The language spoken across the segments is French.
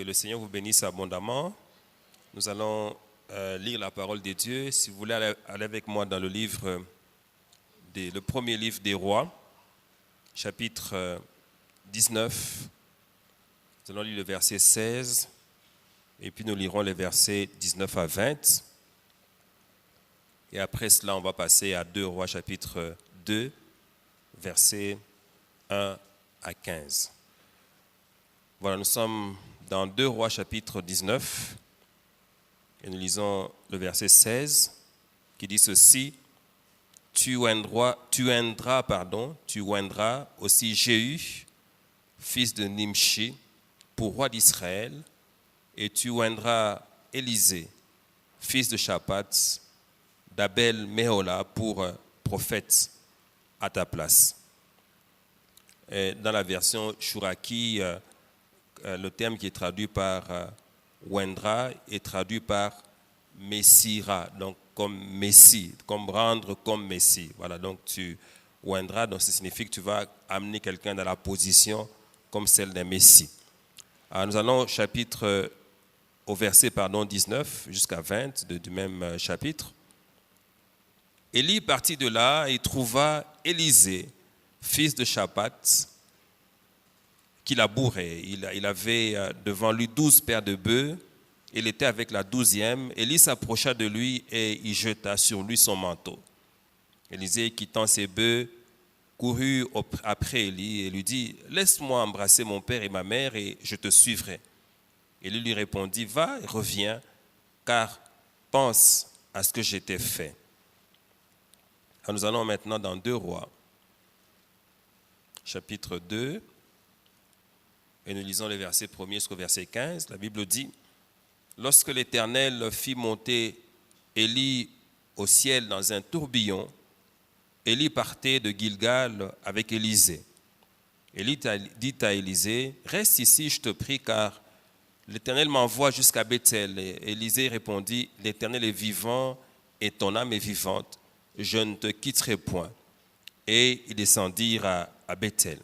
Que le Seigneur vous bénisse abondamment. Nous allons lire la parole de Dieu. Si vous voulez aller avec moi dans le premier livre des Rois, chapitre 19. Nous allons lire le verset 16 et puis nous lirons les versets 19 à 20. Et après cela, on va passer à 2 Rois, chapitre 2, versets 1 à 15. Voilà, nous sommes dans 2 Rois, chapitre 19, et nous lisons le verset 16, qui dit ceci: Tu oindras aussi Jéhu, fils de Nimshi, pour roi d'Israël, et tu oindras Élisée, fils de Shaphat, d'Abel Méhola, pour prophète à ta place. Et dans la version Chouraki, le terme qui est traduit par Oindra est traduit par Messira, donc comme Messie, comme rendre comme Messie. Voilà, donc tu Oindra, donc ça signifie que tu vas amener quelqu'un dans la position comme celle d'un Messie. Alors, nous allons au verset 19 jusqu'à 20 du même chapitre. Élie partit de là et trouva Élisée, fils de Shaphat, qui labourait. Il avait devant lui 12 paires de bœufs. Il était avec la 12e. Élie s'approcha de lui et il jeta sur lui son manteau. Élisée, quittant ses bœufs, courut après Élie et lui dit: Laisse-moi embrasser mon père et ma mère et je te suivrai. Élie lui répondit: Va et reviens, car pense à ce que je t'ai fait. Alors nous allons maintenant dans 2 Rois, chapitre 2. Et nous lisons les versets 1er jusqu'au verset 15. La Bible dit: Lorsque l'Éternel fit monter Élie au ciel dans un tourbillon, Élie partait de Gilgal avec Élisée. Élie dit à Élisée: Reste ici, je te prie, car l'Éternel m'envoie jusqu'à Bethel. Et Élisée répondit: L'Éternel est vivant et ton âme est vivante, je ne te quitterai point. Et ils descendirent à Bethel.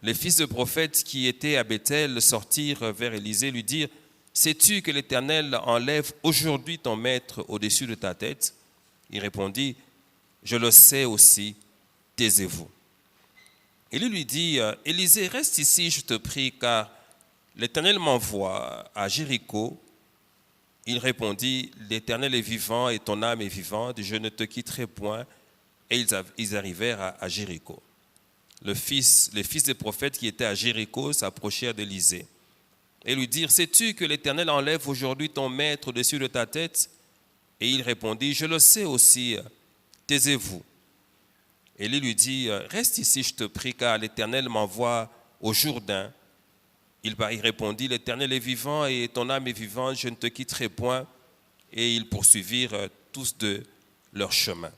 Les fils de prophètes qui étaient à Bethel sortirent vers Élisée, lui dirent: Sais-tu que l'Éternel enlève aujourd'hui ton maître au-dessus de ta tête? Il répondit: Je le sais aussi, taisez-vous. Élie lui dit: Élisée, reste ici, je te prie, car l'Éternel m'envoie à Jéricho. Il répondit: L'Éternel est vivant et ton âme est vivante, je ne te quitterai point. Et ils arrivèrent à Jéricho. Les fils des prophètes qui étaient à Jéricho s'approchèrent d'Élisée et lui dirent: Sais-tu que l'Éternel enlève aujourd'hui ton maître au-dessus de ta tête? Et il répondit: Je le sais aussi, taisez-vous. Élie lui dit: Reste ici, je te prie, car l'Éternel m'envoie au Jourdain. Il répondit: L'Éternel est vivant et ton âme est vivante, je ne te quitterai point. Et ils poursuivirent tous deux leur chemin.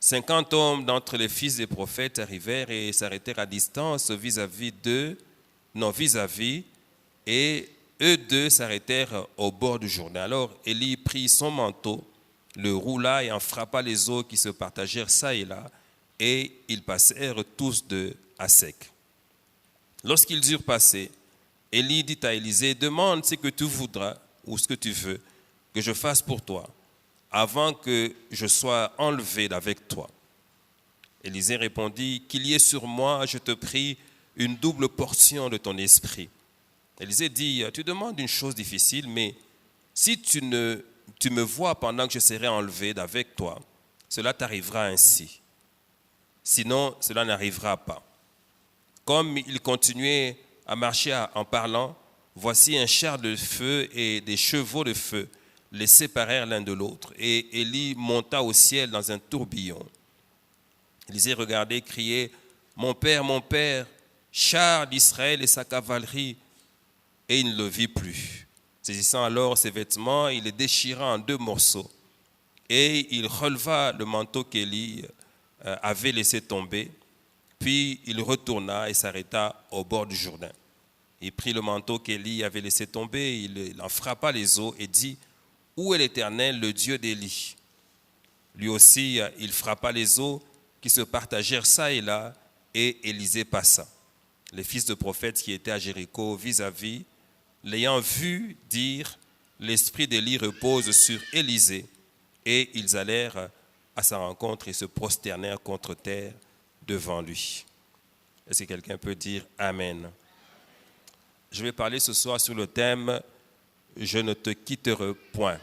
50 hommes d'entre les fils des prophètes arrivèrent et s'arrêtèrent à distance vis-à-vis, et eux deux s'arrêtèrent au bord du Jourdain. Alors Élie prit son manteau, le roula et en frappa les eaux qui se partagèrent çà et là, et ils passèrent tous deux à sec. Lorsqu'ils eurent passé, Élie dit à Élisée: Demande ce que tu voudras ou ce que tu veux que je fasse pour toi, avant que je sois enlevé d'avec toi. Élisée répondit: Qu'il y ait sur moi, je te prie, une double portion de ton esprit. Élisée dit: Tu demandes une chose difficile, mais si tu me vois pendant que je serai enlevé d'avec toi, cela t'arrivera ainsi. Sinon, cela n'arrivera pas. Comme il continuait à marcher en parlant, voici un char de feu et des chevaux de feu les séparèrent l'un de l'autre, et Élie monta au ciel dans un tourbillon. Élisée regardait, criait: mon père, char d'Israël et sa cavalerie. Et il ne le vit plus. Saisissant alors ses vêtements, il les déchira en 2 morceaux. Et il releva le manteau qu'Élie avait laissé tomber. Puis il retourna et s'arrêta au bord du Jourdain. Il prit le manteau qu'Élie avait laissé tomber, il en frappa les eaux et dit: Où est l'Éternel, le Dieu d'Élie? Lui aussi, il frappa les eaux qui se partagèrent çà et là, et Élisée passa. les fils de prophètes qui étaient à Jéricho vis-à-vis, l'ayant vu, dire, l'esprit d'Élie repose sur Élisée. Et ils allèrent à sa rencontre et se prosternèrent contre terre devant lui. Est-ce que quelqu'un peut dire Amen? Je vais parler ce soir sur le thème « Je ne te quitterai point ».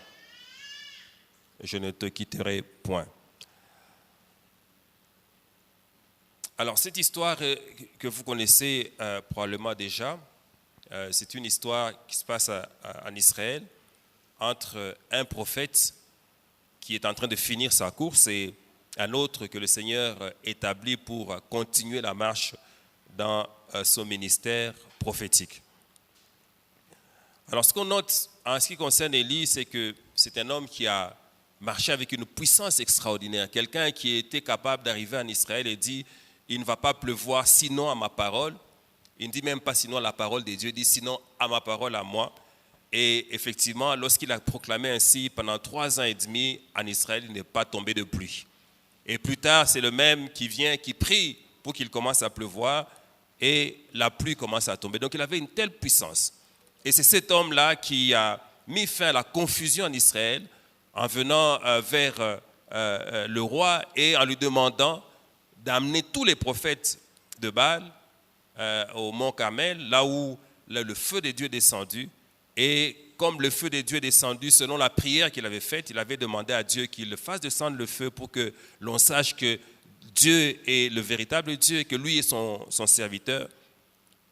Je ne te quitterai point. Alors, cette histoire que vous connaissez probablement déjà, c'est une histoire qui se passe en Israël entre un prophète qui est en train de finir sa course et un autre que le Seigneur établit pour continuer la marche dans son ministère prophétique. Alors, ce qu'on note en ce qui concerne Élie, c'est que c'est un homme qui a marché avec une puissance extraordinaire. Quelqu'un qui était capable d'arriver en Israël et dit « Il ne va pas pleuvoir sinon à ma parole ». Il ne dit même pas sinon à la parole de Dieu, il dit sinon à ma parole à moi. Et effectivement, lorsqu'il a proclamé ainsi, pendant 3 ans et demi, en Israël, il n'est pas tombé de pluie. Et plus tard, c'est le même qui vient, qui prie pour qu'il commence à pleuvoir et la pluie commence à tomber. Donc il avait une telle puissance. Et c'est cet homme-là qui a mis fin à la confusion en Israël en venant vers le roi et en lui demandant d'amener tous les prophètes de Baal au mont Carmel, là où le feu de Dieu est descendu. Et comme le feu de Dieu est descendu, selon la prière qu'il avait faite, il avait demandé à Dieu qu'il fasse descendre le feu pour que l'on sache que Dieu est le véritable Dieu et que lui est son serviteur.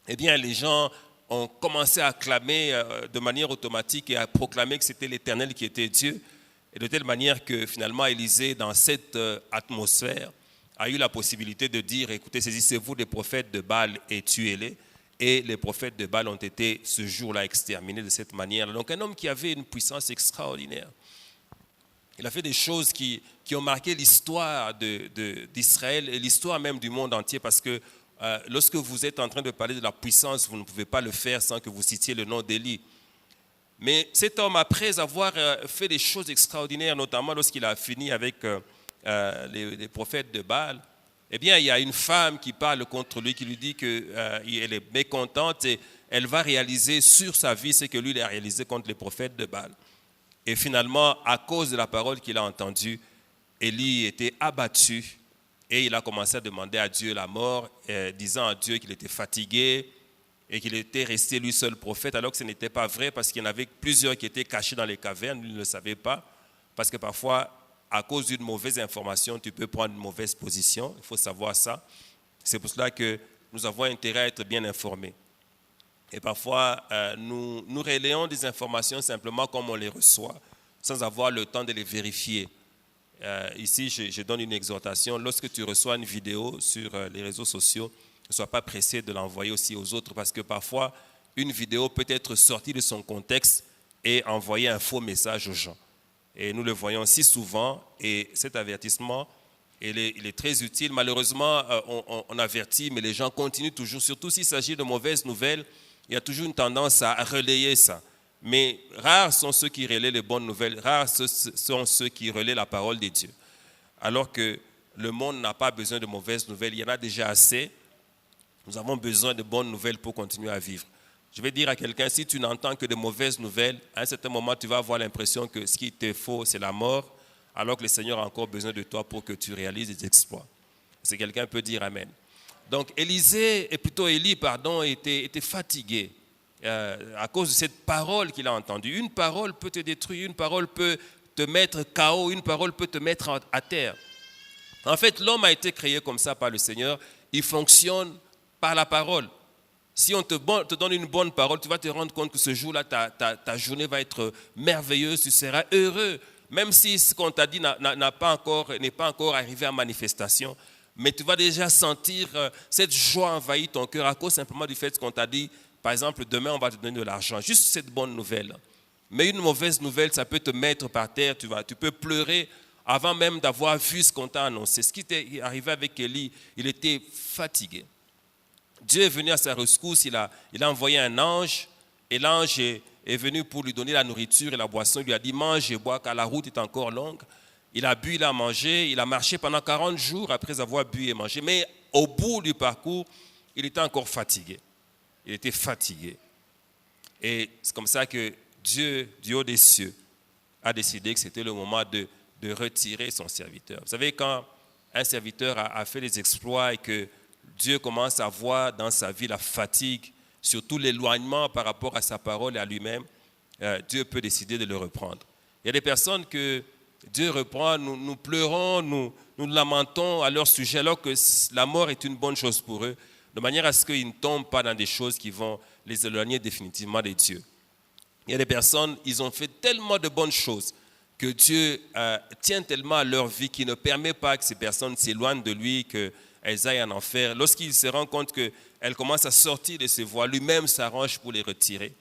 Eh bien, les gens ont commencé à acclamer de manière automatique et à proclamer que c'était l'Éternel qui était Dieu. Et de telle manière que finalement, Élisée, dans cette atmosphère, a eu la possibilité de dire, écoutez, saisissez-vous des prophètes de Baal et tuez-les. Et les prophètes de Baal ont été ce jour-là exterminés de cette manière. Donc un homme qui avait une puissance extraordinaire. Il a fait des choses qui ont marqué l'histoire d'Israël et l'histoire même du monde entier parce que lorsque vous êtes en train de parler de la puissance, vous ne pouvez pas le faire sans que vous citiez le nom d'Élie. Mais cet homme, après avoir fait des choses extraordinaires, notamment lorsqu'il a fini avec les prophètes de Baal, eh bien, il y a une femme qui parle contre lui, qui lui dit qu'elle est mécontente et elle va réaliser sur sa vie ce que lui il a réalisé contre les prophètes de Baal. Et finalement, à cause de la parole qu'il a entendue, Élie était abattu et il a commencé à demander à Dieu la mort, disant à Dieu qu'il était fatigué et qu'il était resté lui seul prophète, alors que ce n'était pas vrai parce qu'il y en avait plusieurs qui étaient cachés dans les cavernes, lui ne le savait pas, parce que parfois, à cause d'une mauvaise information, tu peux prendre une mauvaise position, il faut savoir ça. C'est pour cela que nous avons intérêt à être bien informés. Et parfois, nous relayons des informations simplement comme on les reçoit, sans avoir le temps de les vérifier. Ici, je donne une exhortation. Lorsque tu reçois une vidéo sur les réseaux sociaux, ne sois pas pressé de l'envoyer aussi aux autres, parce que parfois, une vidéo peut être sortie de son contexte et envoyer un faux message aux gens. Et nous le voyons si souvent, et cet avertissement, il est très utile. Malheureusement, on avertit, mais les gens continuent toujours, surtout s'il s'agit de mauvaises nouvelles, il y a toujours une tendance à relayer ça. Mais rares sont ceux qui relaient les bonnes nouvelles, rares sont ceux qui relaient la parole de Dieu. Alors que le monde n'a pas besoin de mauvaises nouvelles, il y en a déjà assez. Nous avons besoin de bonnes nouvelles pour continuer à vivre. Je vais dire à quelqu'un, si tu n'entends que de mauvaises nouvelles, à un certain moment, tu vas avoir l'impression que ce qui te faut, c'est la mort, alors que le Seigneur a encore besoin de toi pour que tu réalises des exploits. Si quelqu'un peut dire Amen. Donc, Élie était fatigué à cause de cette parole qu'il a entendue. Une parole peut te détruire, une parole peut te mettre KO, une parole peut te mettre à terre. En fait, l'homme a été créé comme ça par le Seigneur. Il fonctionne par la parole. Si on te donne une bonne parole, tu vas te rendre compte que ce jour-là, ta journée va être merveilleuse, tu seras heureux. Même si ce qu'on t'a dit n'est pas encore arrivé à manifestation, mais tu vas déjà sentir cette joie envahir ton cœur à cause simplement du fait qu'on t'a dit, par exemple, demain on va te donner de l'argent. Juste cette bonne nouvelle. Mais une mauvaise nouvelle, ça peut te mettre par terre, tu peux pleurer avant même d'avoir vu ce qu'on t'a annoncé. Ce qui est arrivé avec Élie, il était fatigué. Dieu est venu à sa rescousse, il a envoyé un ange, et l'ange est venu pour lui donner la nourriture et la boisson. Il lui a dit, mange et bois car la route est encore longue. Il a bu, il a mangé, il a marché pendant 40 jours après avoir bu et mangé. Mais au bout du parcours, il était encore fatigué. Il était fatigué. Et c'est comme ça que Dieu, du haut des cieux, a décidé que c'était le moment de retirer son serviteur. Vous savez, quand un serviteur a fait des exploits et que Dieu commence à voir dans sa vie la fatigue, surtout l'éloignement par rapport à sa parole et à lui-même, Dieu peut décider de le reprendre. Il y a des personnes que Dieu reprend, nous pleurons, nous lamentons à leur sujet, alors que la mort est une bonne chose pour eux, de manière à ce qu'ils ne tombent pas dans des choses qui vont les éloigner définitivement de Dieu. Il y a des personnes, ils ont fait tellement de bonnes choses que Dieu tient tellement à leur vie qu'il ne permet pas que ces personnes s'éloignent de lui, qu'elles aillent en enfer. Lorsqu'il se rend compte qu'elles commencent à sortir de ses voies, lui-même s'arrange pour les retirer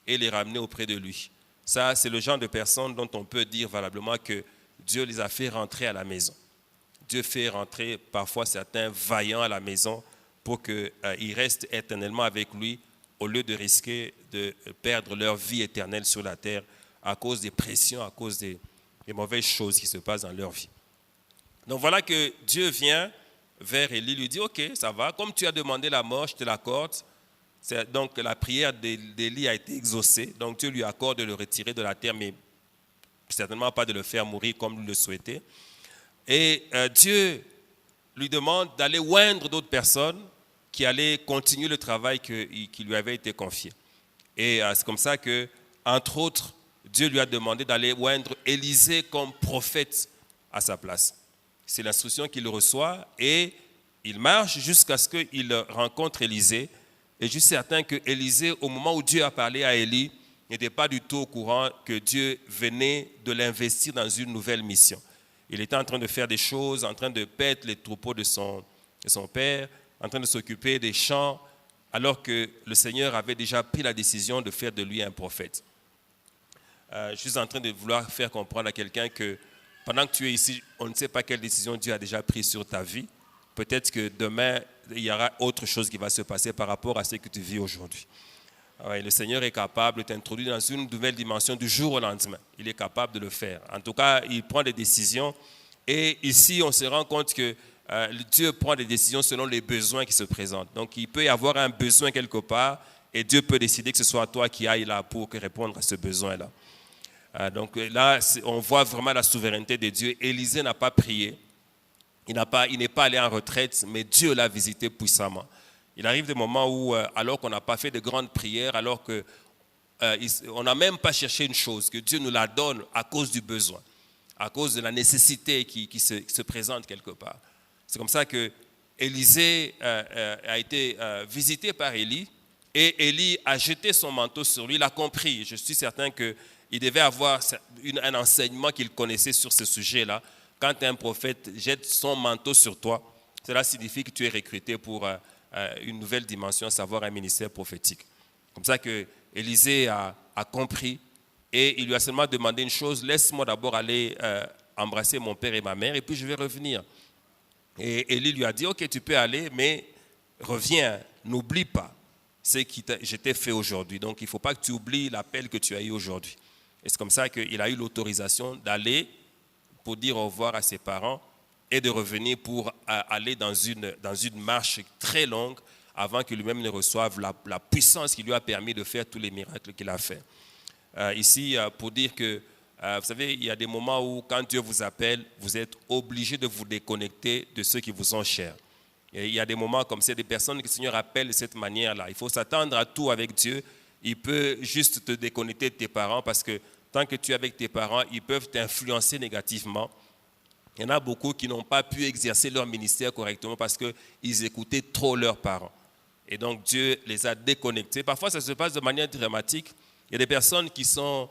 et les ramener auprès de lui. Ça, c'est le genre de personnes dont on peut dire valablement que Dieu les a fait rentrer à la maison. Dieu fait rentrer parfois certains vaillants à la maison pour qu'ils restent éternellement avec lui au lieu de risquer de perdre leur vie éternelle sur la terre à cause des pressions, à cause des mauvaises choses qui se passent dans leur vie. Donc voilà que Dieu vient vers Élie, lui dit « Ok, ça va, comme tu as demandé la mort, je te l'accorde. » Donc la prière d'Élie a été exaucée, donc Dieu lui accorde de le retirer de la terre, mais certainement pas de le faire mourir comme il le souhaitait. Et Dieu lui demande d'aller oindre d'autres personnes qui allaient continuer le travail qui lui avait été confié. Et c'est comme ça que, entre autres, Dieu lui a demandé d'aller oindre Élisée comme prophète à sa place. C'est l'instruction qu'il reçoit et il marche jusqu'à ce qu'il rencontre Élisée. Et je suis certain que Élisée, au moment où Dieu a parlé à Élie, n'était pas du tout au courant que Dieu venait de l'investir dans une nouvelle mission. Il était en train de faire des choses, en train de paître les troupeaux de son père, en train de s'occuper des champs, alors que le Seigneur avait déjà pris la décision de faire de lui un prophète. Je suis en train de vouloir faire comprendre à quelqu'un que pendant que tu es ici, on ne sait pas quelle décision Dieu a déjà prise sur ta vie. Peut-être que demain, il y aura autre chose qui va se passer par rapport à ce que tu vis aujourd'hui. Le Seigneur est capable de t'introduire dans une nouvelle dimension du jour au lendemain. Il est capable de le faire. En tout cas, il prend des décisions. Et ici, on se rend compte que Dieu prend des décisions selon les besoins qui se présentent. Donc, il peut y avoir un besoin quelque part et Dieu peut décider que ce soit toi qui ailles là pour répondre à ce besoin-là. Donc là, on voit vraiment la souveraineté de Dieu. Élisée n'a pas prié. Il n'est pas allé en retraite, mais Dieu l'a visité puissamment. Il arrive des moments où, alors qu'on n'a pas fait de grandes prières, alors qu'on n'a même pas cherché une chose, que Dieu nous la donne à cause du besoin, à cause de la nécessité qui se présente quelque part. C'est comme ça que Élisée a été visité par Élie, et Élie a jeté son manteau sur lui. Il a compris. Je suis certain qu'il devait avoir un enseignement qu'il connaissait sur ce sujet-là. Quand un prophète jette son manteau sur toi, cela signifie que tu es recruté pour une nouvelle dimension, à savoir un ministère prophétique. Comme ça que Élisée a compris et il lui a seulement demandé une chose: laisse-moi d'abord aller embrasser mon père et ma mère et puis je vais revenir. Et Élie lui a dit: ok, tu peux aller, mais reviens, n'oublie pas ce que je t'ai fait aujourd'hui. Donc il ne faut pas que tu oublies l'appel que tu as eu aujourd'hui. Et c'est comme ça qu'il a eu l'autorisation d'aller pour dire au revoir à ses parents et de revenir pour aller dans une marche très longue avant que lui-même ne reçoive la puissance qui lui a permis de faire tous les miracles qu'il a fait. Ici, pour dire que, vous savez, il y a des moments où quand Dieu vous appelle, vous êtes obligé de vous déconnecter de ceux qui vous sont chers. Et il y a des moments comme ça, des personnes que le Seigneur appelle de cette manière-là. Il faut s'attendre à tout avec Dieu. Il peut juste te déconnecter de tes parents parce que tant que tu es avec tes parents, ils peuvent t'influencer négativement. Il y en a beaucoup qui n'ont pas pu exercer leur ministère correctement parce qu'ils écoutaient trop leurs parents. Et donc Dieu les a déconnectés. Parfois, ça se passe de manière dramatique. Il y a des personnes qui sont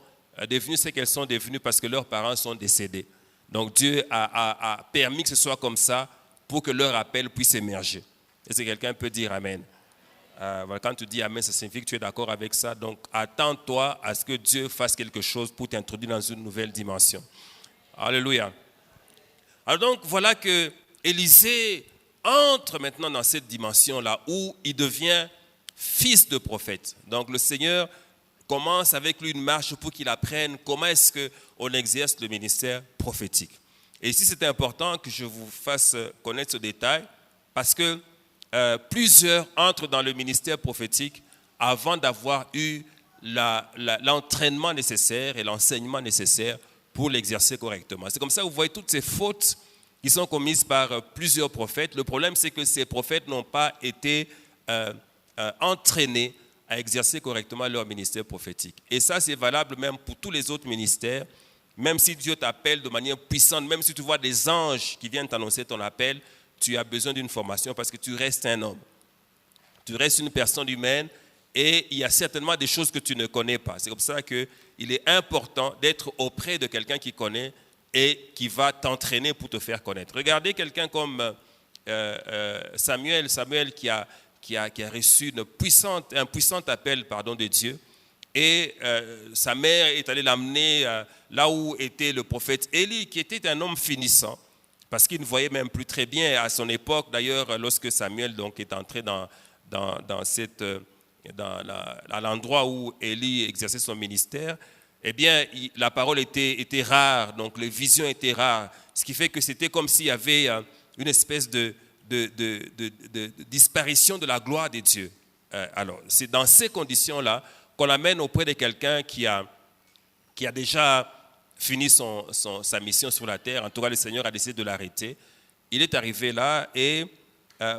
devenues ce qu'elles sont devenues parce que leurs parents sont décédés. Donc Dieu a permis que ce soit comme ça pour que leur appel puisse émerger. Est-ce que quelqu'un peut dire Amen? Quand tu dis Amen, ça signifie que tu es d'accord avec ça. Donc attends-toi à ce que Dieu fasse quelque chose pour t'introduire dans une nouvelle dimension. Alléluia. Alors donc voilà que Élisée entre maintenant dans cette dimension-là où il devient fils de prophète. Donc le Seigneur commence avec lui une marche pour qu'il apprenne comment est-ce qu'on exerce le ministère prophétique. Et ici c'est important que je vous fasse connaître ce détail parce que plusieurs entrent dans le ministère prophétique avant d'avoir eu l'entraînement nécessaire et l'enseignement nécessaire pour l'exercer correctement. C'est comme ça que vous voyez toutes ces fautes qui sont commises par plusieurs prophètes. Le problème, c'est que ces prophètes n'ont pas été entraînés à exercer correctement leur ministère prophétique. Et ça, c'est valable même pour tous les autres ministères. Même si Dieu t'appelle de manière puissante, même si tu vois des anges qui viennent t'annoncer ton appel, tu as besoin d'une formation parce que tu restes un homme. Tu restes une personne humaine et il y a certainement des choses que tu ne connais pas. C'est comme ça qu'il est important d'être auprès de quelqu'un qui connaît et qui va t'entraîner pour te faire connaître. Regardez quelqu'un comme Samuel qui a reçu un puissant appel de Dieu. Et sa mère est allée l'amener là où était le prophète Élie, qui était un homme finissant, parce qu'il ne voyait même plus très bien à son époque. D'ailleurs, lorsque Samuel donc, est entré à l'endroit où Élie exerçait son ministère, eh bien, la parole était rare, donc les visions étaient rares, ce qui fait que c'était comme s'il y avait une espèce de disparition de la gloire de Dieu. Alors, c'est dans ces conditions-là qu'on l'amène auprès de quelqu'un qui a déjà fini sa mission sur la terre. En tout cas, le Seigneur a décidé de l'arrêter. Il est arrivé là et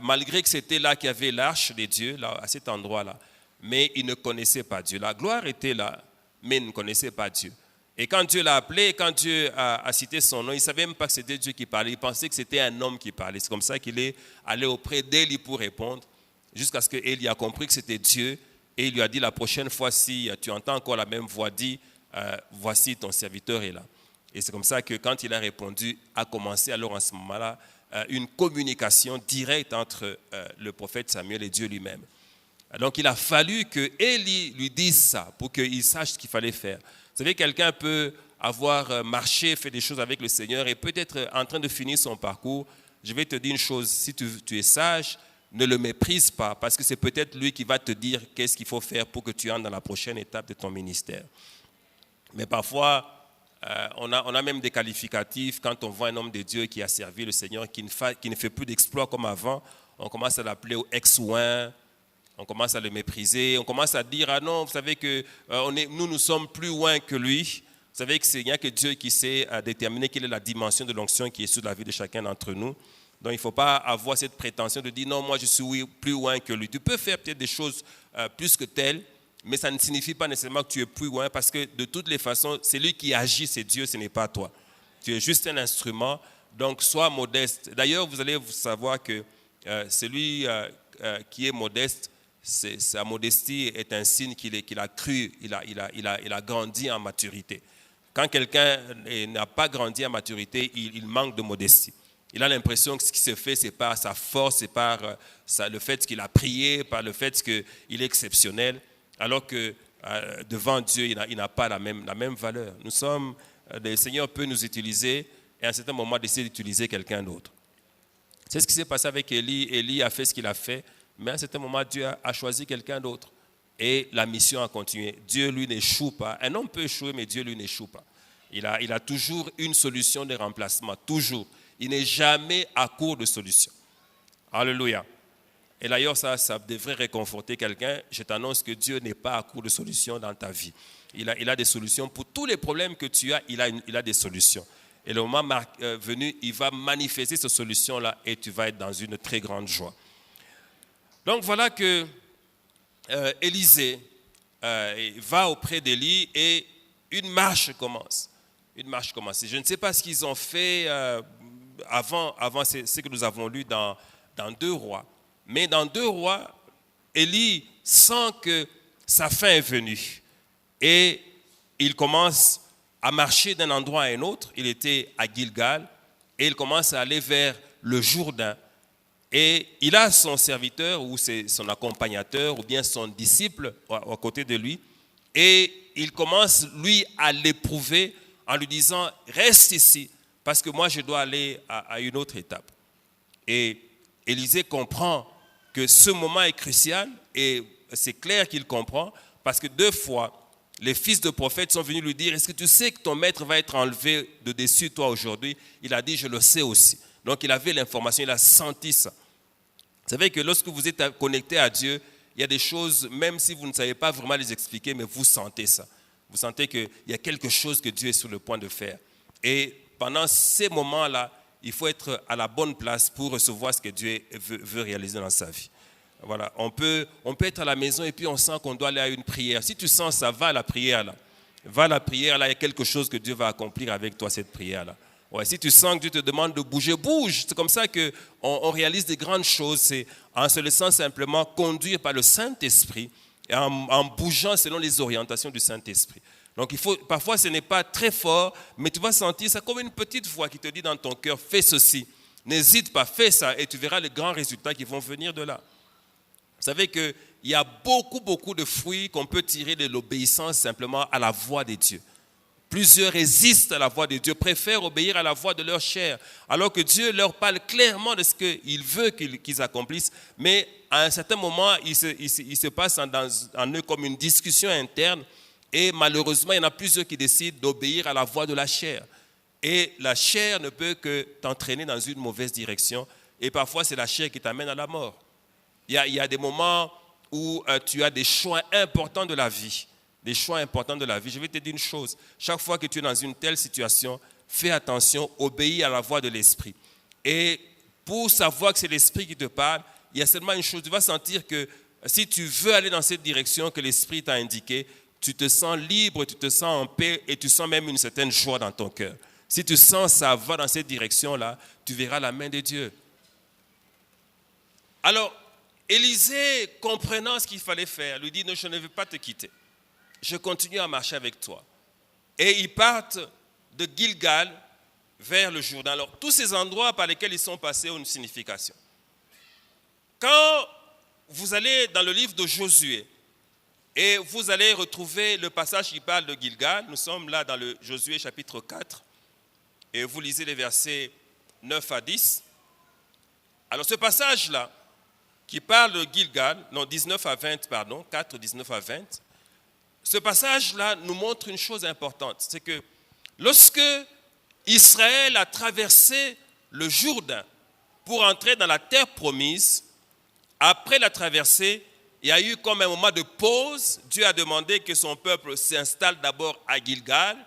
malgré que c'était là qu'il y avait l'arche de Dieu, là, à cet endroit-là, mais il ne connaissait pas Dieu. La gloire était là, mais il ne connaissait pas Dieu. Et quand Dieu l'a appelé, quand Dieu a cité son nom, il ne savait même pas que c'était Dieu qui parlait. Il pensait que c'était un homme qui parlait. C'est comme ça qu'il est allé auprès d'Élie pour répondre, jusqu'à ce qu'Élie a compris que c'était Dieu. Et il lui a dit, la prochaine fois, si tu entends encore la même voix, dis, voici ton serviteur est là. Et c'est comme ça que quand il a répondu, a commencé alors en ce moment-là une communication directe entre le prophète Samuel et Dieu lui-même. Donc il a fallu que Élie lui dise ça pour qu'il sache ce qu'il fallait faire. Vous savez, quelqu'un peut avoir marché, fait des choses avec le Seigneur et peut-être en train de finir son parcours. Je vais te dire une chose, si tu es sage, ne le méprise pas, parce que c'est peut-être lui qui va te dire qu'est-ce qu'il faut faire pour que tu entres dans la prochaine étape de ton ministère. Mais parfois, on a même des qualificatifs. Quand on voit un homme de Dieu qui a servi le Seigneur, qui ne fait plus d'exploits comme avant, on commence à l'appeler au ex-ouin, on commence à le mépriser, on commence à dire, ah non, vous savez que nous sommes plus loin que lui. Vous savez qu'il n'y a que Dieu qui sait déterminer quelle est la dimension de l'onction qui est sur la vie de chacun d'entre nous. Donc, il ne faut pas avoir cette prétention de dire, non, moi, je suis plus loin que lui. Tu peux faire peut-être des choses plus que telles, mais ça ne signifie pas nécessairement que tu es plus loin, parce que de toutes les façons, c'est lui qui agit, c'est Dieu, ce n'est pas toi. Tu es juste un instrument, donc sois modeste. D'ailleurs, vous allez savoir que celui qui est modeste, sa modestie est un signe qu'il a cru, il a grandi en maturité. Quand quelqu'un n'a pas grandi en maturité, il manque de modestie. Il a l'impression que ce qui se fait, c'est par sa force, c'est par le fait qu'il a prié, par le fait qu'il est exceptionnel, alors que devant Dieu, il n'a pas la même valeur. Le Seigneur peut nous utiliser et à un certain moment décider d'utiliser quelqu'un d'autre. C'est ce qui s'est passé avec Élie. Élie a fait ce qu'il a fait, mais à un certain moment, Dieu a choisi quelqu'un d'autre. Et la mission a continué. Dieu, lui, n'échoue pas. Un homme peut échouer, mais Dieu, lui, n'échoue pas. Il a toujours une solution de remplacement, toujours. Il n'est jamais à court de solutions. Alléluia. Et d'ailleurs, ça devrait réconforter quelqu'un. Je t'annonce que Dieu n'est pas à court de solutions dans ta vie. Il a des solutions pour tous les problèmes que tu as. Il a des solutions. Et le moment venu, il va manifester ces solutions-là et tu vas être dans une très grande joie. Donc voilà que Élisée va auprès d'Élie et une marche commence. Une marche commence. Je ne sais pas ce qu'ils ont fait avant ce que nous avons lu dans 2 Rois. Mais dans 2 Rois, Élie sent que sa fin est venue. Et il commence à marcher d'un endroit à un autre. Il était à Gilgal et il commence à aller vers le Jourdain. Et il a son serviteur ou son accompagnateur ou bien son disciple à côté de lui. Et il commence, lui, à l'éprouver en lui disant « Reste ici, parce que moi, je dois aller à une autre étape. » Et Élisée comprend que ce moment est crucial et c'est clair qu'il comprend parce que 2 fois, les fils de prophètes sont venus lui dire « Est-ce que tu sais que ton maître va être enlevé de dessus toi aujourd'hui ?» Il a dit « Je le sais aussi. » Donc il avait l'information, il a senti ça. Vous savez que lorsque vous êtes connecté à Dieu, il y a des choses, même si vous ne savez pas vraiment les expliquer, mais vous sentez ça. Vous sentez qu'il y a quelque chose que Dieu est sur le point de faire. Et pendant ces moments-là, il faut être à la bonne place pour recevoir ce que Dieu veut réaliser dans sa vie. Voilà, on peut être à la maison et puis on sent qu'on doit aller à une prière. Si tu sens ça, va à la prière là. Va à la prière là, il y a quelque chose que Dieu va accomplir avec toi, cette prière là. Ouais, si tu sens que Dieu te demande de bouger, bouge. C'est comme ça qu'on réalise des grandes choses. C'est en se laissant simplement conduire par le Saint-Esprit et en bougeant selon les orientations du Saint-Esprit. Donc parfois ce n'est pas très fort, mais tu vas sentir ça comme une petite voix qui te dit dans ton cœur, fais ceci. N'hésite pas, fais ça et tu verras les grands résultats qui vont venir de là. Vous savez qu'il y a beaucoup de fruits qu'on peut tirer de l'obéissance simplement à la voix de Dieu. Plusieurs résistent à la voix de Dieu, préfèrent obéir à la voix de leur chair, alors que Dieu leur parle clairement de ce qu'il veut qu'ils accomplissent. Mais à un certain moment, il se passe en eux comme une discussion interne. Et malheureusement, il y en a plusieurs qui décident d'obéir à la voix de la chair. Et la chair ne peut que t'entraîner dans une mauvaise direction. Et parfois, c'est la chair qui t'amène à la mort. Il y a des moments où tu as des choix importants de la vie. Des choix importants de la vie. Je vais te dire une chose. Chaque fois que tu es dans une telle situation, fais attention, obéis à la voix de l'Esprit. Et pour savoir que c'est l'Esprit qui te parle, il y a seulement une chose. Tu vas sentir que si tu veux aller dans cette direction que l'Esprit t'a indiquée, tu te sens libre, tu te sens en paix et tu sens même une certaine joie dans ton cœur. Si tu sens ça va dans cette direction-là, tu verras la main de Dieu. Alors, Élisée, comprenant ce qu'il fallait faire, lui dit, non, je ne vais pas te quitter. Je continue à marcher avec toi. Et ils partent de Gilgal vers le Jourdain. Alors, tous ces endroits par lesquels ils sont passés ont une signification. Quand vous allez dans le livre de Josué, et vous allez retrouver le passage qui parle de Gilgal, nous sommes là dans le Josué chapitre 4, et vous lisez les versets 9 à 10. Alors, ce passage-là, qui parle de Gilgal, non, 19 à 20, pardon, 4, 19 à 20, ce passage-là nous montre une chose importante, c'est que lorsque Israël a traversé le Jourdain pour entrer dans la terre promise, après la traversée, il y a eu comme un moment de pause. Dieu a demandé que son peuple s'installe d'abord à Gilgal,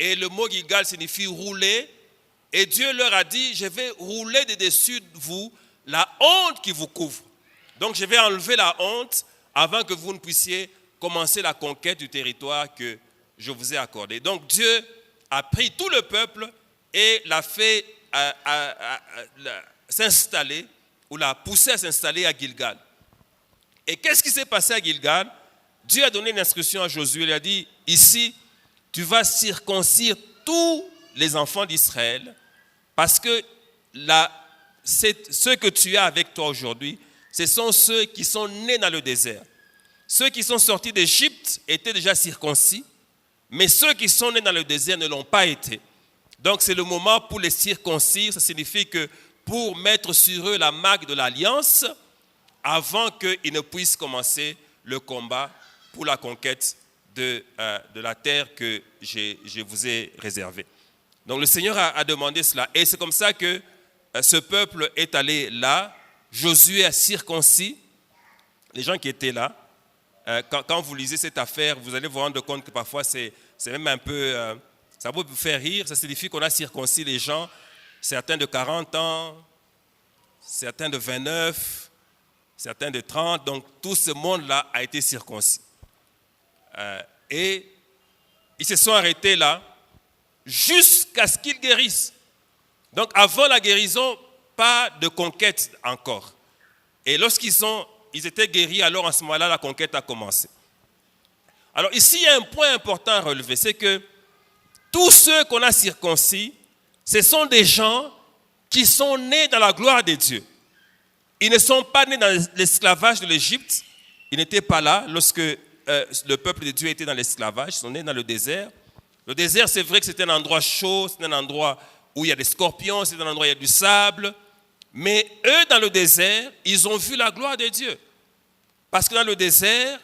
et le mot Gilgal signifie rouler, et Dieu leur a dit, je vais rouler de dessus de vous la honte qui vous couvre. Donc je vais enlever la honte avant que vous ne puissiez commencer la conquête du territoire que je vous ai accordé. Donc Dieu a pris tout le peuple et l'a fait s'installer, ou l'a poussé à s'installer à Gilgal. Et qu'est-ce qui s'est passé à Gilgal? Dieu a donné une instruction à Josué, il a dit, ici, tu vas circoncire tous les enfants d'Israël, parce que ceux que tu as avec toi aujourd'hui, ce sont ceux qui sont nés dans le désert. Ceux qui sont sortis d'Égypte étaient déjà circoncis, mais ceux qui sont nés dans le désert ne l'ont pas été. Donc c'est le moment pour les circoncire. Ça signifie que pour mettre sur eux la marque de l'alliance, avant qu'ils ne puissent commencer le combat pour la conquête de la terre que je vous ai réservée. Donc le Seigneur a demandé cela. Et c'est comme ça que ce peuple est allé là. Josué a circoncis les gens qui étaient là. Quand vous lisez cette affaire, vous allez vous rendre compte que parfois c'est même un peu, ça peut vous faire rire. Ça signifie qu'on a circoncis les gens, certains de 40 ans, certains de 29, certains de 30. Donc tout ce monde-là a été circoncis. Et ils se sont arrêtés là jusqu'à ce qu'ils guérissent. Donc avant la guérison, pas de conquête encore. Et lorsqu'ils étaient guéris, alors à ce moment-là, la conquête a commencé. Alors ici, il y a un point important à relever, c'est que tous ceux qu'on a circoncis, ce sont des gens qui sont nés dans la gloire de Dieu. Ils ne sont pas nés dans l'esclavage de l'Égypte. Ils n'étaient pas là lorsque le peuple de Dieu était dans l'esclavage. Ils sont nés dans le désert. Le désert, c'est vrai que c'est un endroit chaud, c'est un endroit où il y a des scorpions, c'est un endroit où il y a du sable. Mais eux, dans le désert, ils ont vu la gloire de Dieu. Parce que dans le désert,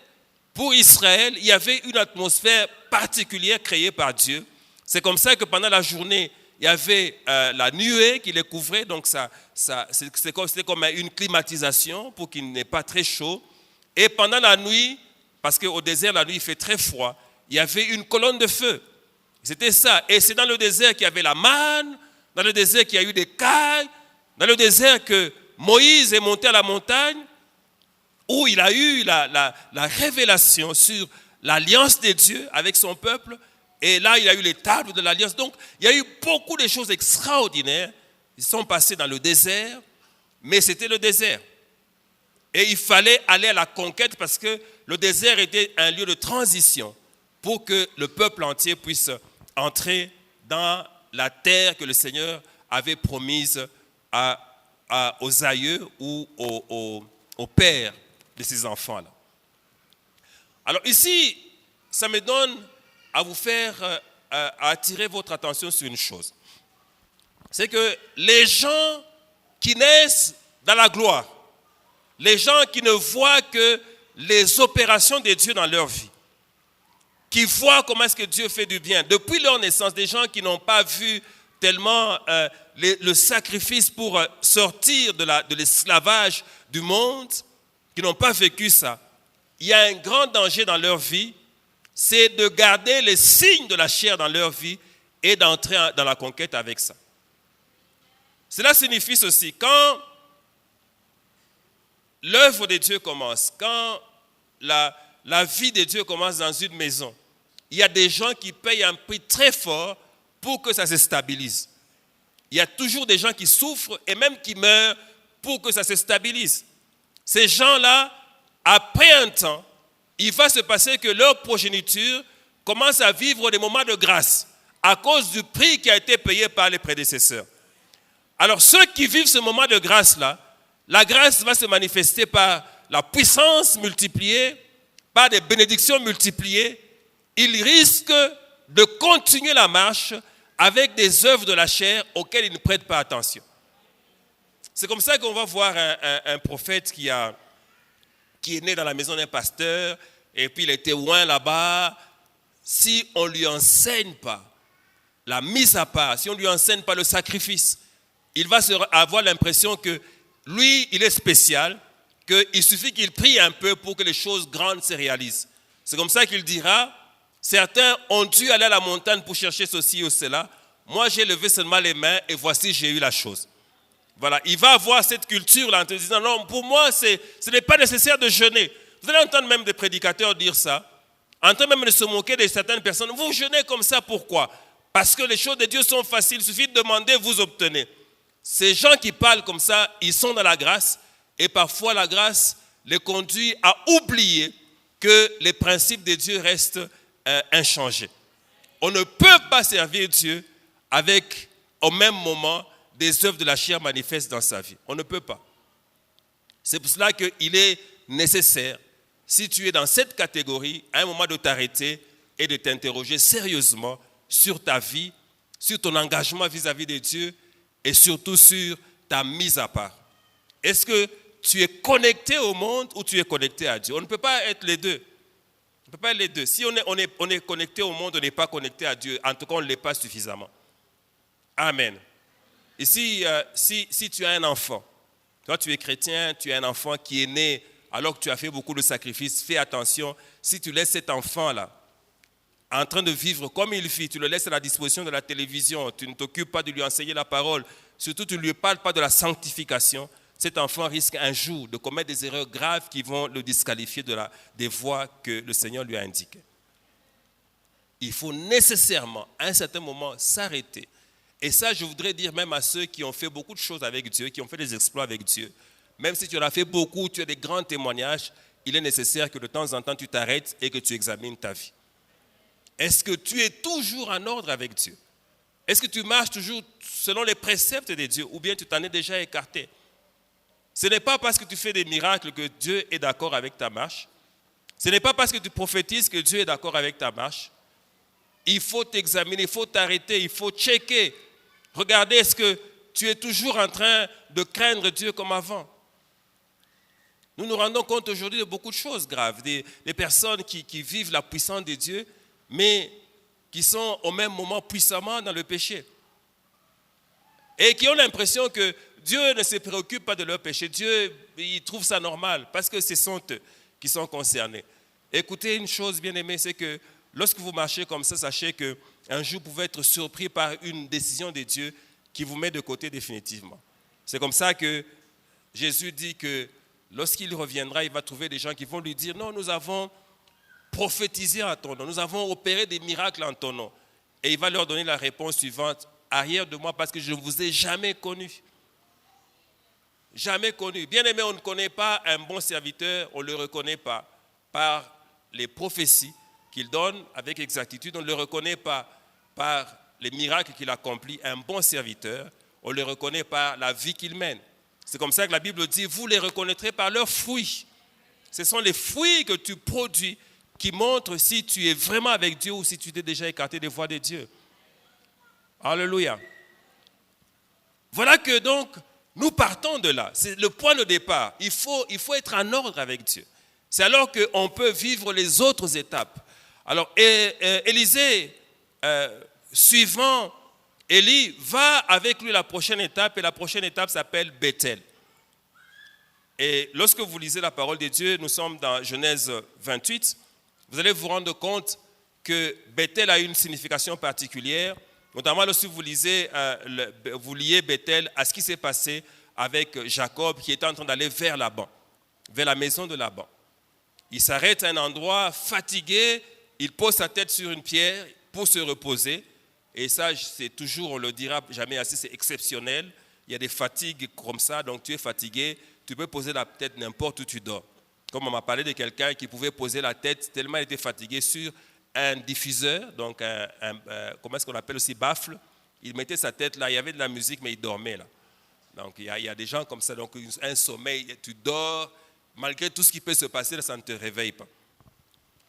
pour Israël, il y avait une atmosphère particulière créée par Dieu. C'est comme ça que pendant la journée, il y avait la nuée qui les couvrait, donc c'était comme une climatisation pour qu'il n'ait pas très chaud. Et pendant la nuit, parce qu'au désert, la nuit, il fait très froid, il y avait une colonne de feu. C'était ça. Et c'est dans le désert qu'il y avait la manne, dans le désert qu'il y a eu des cailles, dans le désert que Moïse est monté à la montagne, où il a eu la révélation sur l'alliance de Dieu avec son peuple. Et là, il y a eu les tables de l'alliance. Donc, il y a eu beaucoup de choses extraordinaires. Ils sont passés dans le désert, mais c'était le désert. Et il fallait aller à la conquête parce que le désert était un lieu de transition pour que le peuple entier puisse entrer dans la terre que le Seigneur avait promise aux aïeux ou aux pères de ces enfants-là. Alors ici, ça me donne à vous faire, à attirer votre attention sur une chose. C'est que les gens qui naissent dans la gloire, les gens qui ne voient que les opérations de Dieu dans leur vie, qui voient comment est-ce que Dieu fait du bien, depuis leur naissance, des gens qui n'ont pas vu tellement le sacrifice pour sortir de l'esclavage du monde, qui n'ont pas vécu ça, il y a un grand danger dans leur vie, c'est de garder les signes de la chair dans leur vie et d'entrer dans la conquête avec ça. Cela signifie ceci, quand l'œuvre de Dieu commence, quand la vie de Dieu commence dans une maison, il y a des gens qui payent un prix très fort pour que ça se stabilise. Il y a toujours des gens qui souffrent et même qui meurent pour que ça se stabilise. Ces gens-là, après un temps, il va se passer que leur progéniture commence à vivre des moments de grâce à cause du prix qui a été payé par les prédécesseurs. Alors ceux qui vivent ce moment de grâce-là, la grâce va se manifester par la puissance multipliée, par des bénédictions multipliées. Ils risquent de continuer la marche avec des œuvres de la chair auxquelles ils ne prêtent pas attention. C'est comme ça qu'on va voir un prophète qui est né dans la maison d'un pasteur, et puis il était loin là-bas. Si on ne lui enseigne pas la mise à part, si on ne lui enseigne pas le sacrifice, il va avoir l'impression que lui, il est spécial, qu'il suffit qu'il prie un peu pour que les choses grandes se réalisent. C'est comme ça qu'il dira, certains ont dû aller à la montagne pour chercher ceci ou cela. Moi, j'ai levé seulement les mains et voici, j'ai eu la chose. Voilà, il va avoir cette culture-là en te disant, non, pour moi, ce n'est pas nécessaire de jeûner. Vous allez entendre même des prédicateurs dire ça, entendre même de se moquer de certaines personnes. Vous jeûnez comme ça, pourquoi? Parce que les choses de Dieu sont faciles, il suffit de demander, vous obtenez. Ces gens qui parlent comme ça, ils sont dans la grâce, et parfois la grâce les conduit à oublier que les principes de Dieu restent inchangés. On ne peut pas servir Dieu avec, au même moment, des œuvres de la chair manifestes dans sa vie. On ne peut pas. C'est pour cela qu'il est nécessaire, si tu es dans cette catégorie, à un moment de t'arrêter et de t'interroger sérieusement sur ta vie, sur ton engagement vis-à-vis de Dieu et surtout sur ta mise à part. Est-ce que tu es connecté au monde ou tu es connecté à Dieu? On ne peut pas être les deux. On ne peut pas être les deux. Si on est connecté au monde, on n'est pas connecté à Dieu. En tout cas, on ne l'est pas suffisamment. Amen. Ici, si tu as un enfant, toi tu es chrétien, tu as un enfant qui est né alors que tu as fait beaucoup de sacrifices, fais attention, si tu laisses cet enfant-là en train de vivre comme il vit, tu le laisses à la disposition de la télévision, tu ne t'occupes pas de lui enseigner la parole, surtout tu ne lui parles pas de la sanctification, cet enfant risque un jour de commettre des erreurs graves qui vont le disqualifier des voies que le Seigneur lui a indiquées. Il faut nécessairement, à un certain moment, s'arrêter. Et ça, je voudrais dire même à ceux qui ont fait beaucoup de choses avec Dieu, qui ont fait des exploits avec Dieu. Même si tu en as fait beaucoup, tu as des grands témoignages, il est nécessaire que de temps en temps, tu t'arrêtes et que tu examines ta vie. Est-ce que tu es toujours en ordre avec Dieu? Est-ce que tu marches toujours selon les préceptes de Dieu ou bien tu t'en es déjà écarté? Ce n'est pas parce que tu fais des miracles que Dieu est d'accord avec ta marche. Ce n'est pas parce que tu prophétises que Dieu est d'accord avec ta marche. Il faut t'examiner, il faut t'arrêter, il faut checker. Regardez, est-ce que tu es toujours en train de craindre Dieu comme avant? Nous nous rendons compte aujourd'hui de beaucoup de choses graves. Des personnes qui vivent la puissance de Dieu, mais qui sont au même moment puissamment dans le péché. et qui ont l'impression que Dieu ne se préoccupe pas de leurs péchés. Dieu, il trouve ça normal parce que ce sont eux qui sont concernés. Écoutez, une chose bien aimée, c'est que lorsque vous marchez comme ça, sachez qu'un jour vous pouvez être surpris par une décision de Dieu qui vous met de côté définitivement. C'est comme ça que Jésus dit que lorsqu'il reviendra, il va trouver des gens qui vont lui dire « Non, nous avons prophétisé en ton nom, nous avons opéré des miracles en ton nom. » Et il va leur donner la réponse suivante « Arrière de moi parce que je ne vous ai jamais connu. » Jamais connu. Bien aimé, on ne connaît pas un bon serviteur, on ne le reconnaît pas par les prophéties qu'il donne avec exactitude, on ne le reconnaît pas par les miracles qu'il accomplit. Un bon serviteur, on le reconnaît par la vie qu'il mène. C'est comme ça que la Bible dit, vous les reconnaîtrez par leurs fruits. Ce sont les fruits que tu produis qui montrent si tu es vraiment avec Dieu ou si tu t'es déjà écarté des voies de Dieu. Alléluia. Voilà que donc, nous partons de là. C'est le point de départ. Il faut être en ordre avec Dieu. C'est alors qu'on peut vivre les autres étapes. Alors, Élisée, suivant Élie, va avec lui la prochaine étape, et la prochaine étape s'appelle Bethel. Et lorsque vous lisez la parole de Dieu, nous sommes dans Genèse 28, vous allez vous rendre compte que Bethel a une signification particulière, notamment lorsque vous liez Bethel à ce qui s'est passé avec Jacob qui était en train d'aller vers Laban, vers la maison de Laban. Il s'arrête à un endroit fatigué, il pose sa tête sur une pierre pour se reposer. Et ça, c'est toujours, on ne le dira jamais assez, c'est exceptionnel. Il y a des fatigues comme ça, donc tu es fatigué, tu peux poser la tête n'importe où tu dors. Comme on m'a parlé de quelqu'un qui pouvait poser la tête tellement il était fatigué sur un diffuseur, donc comment est-ce qu'on appelle aussi, baffle. Il mettait sa tête là, il y avait de la musique, mais il dormait là. Donc il y a des gens comme ça, donc un sommeil, tu dors, malgré tout ce qui peut se passer, là, ça ne te réveille pas.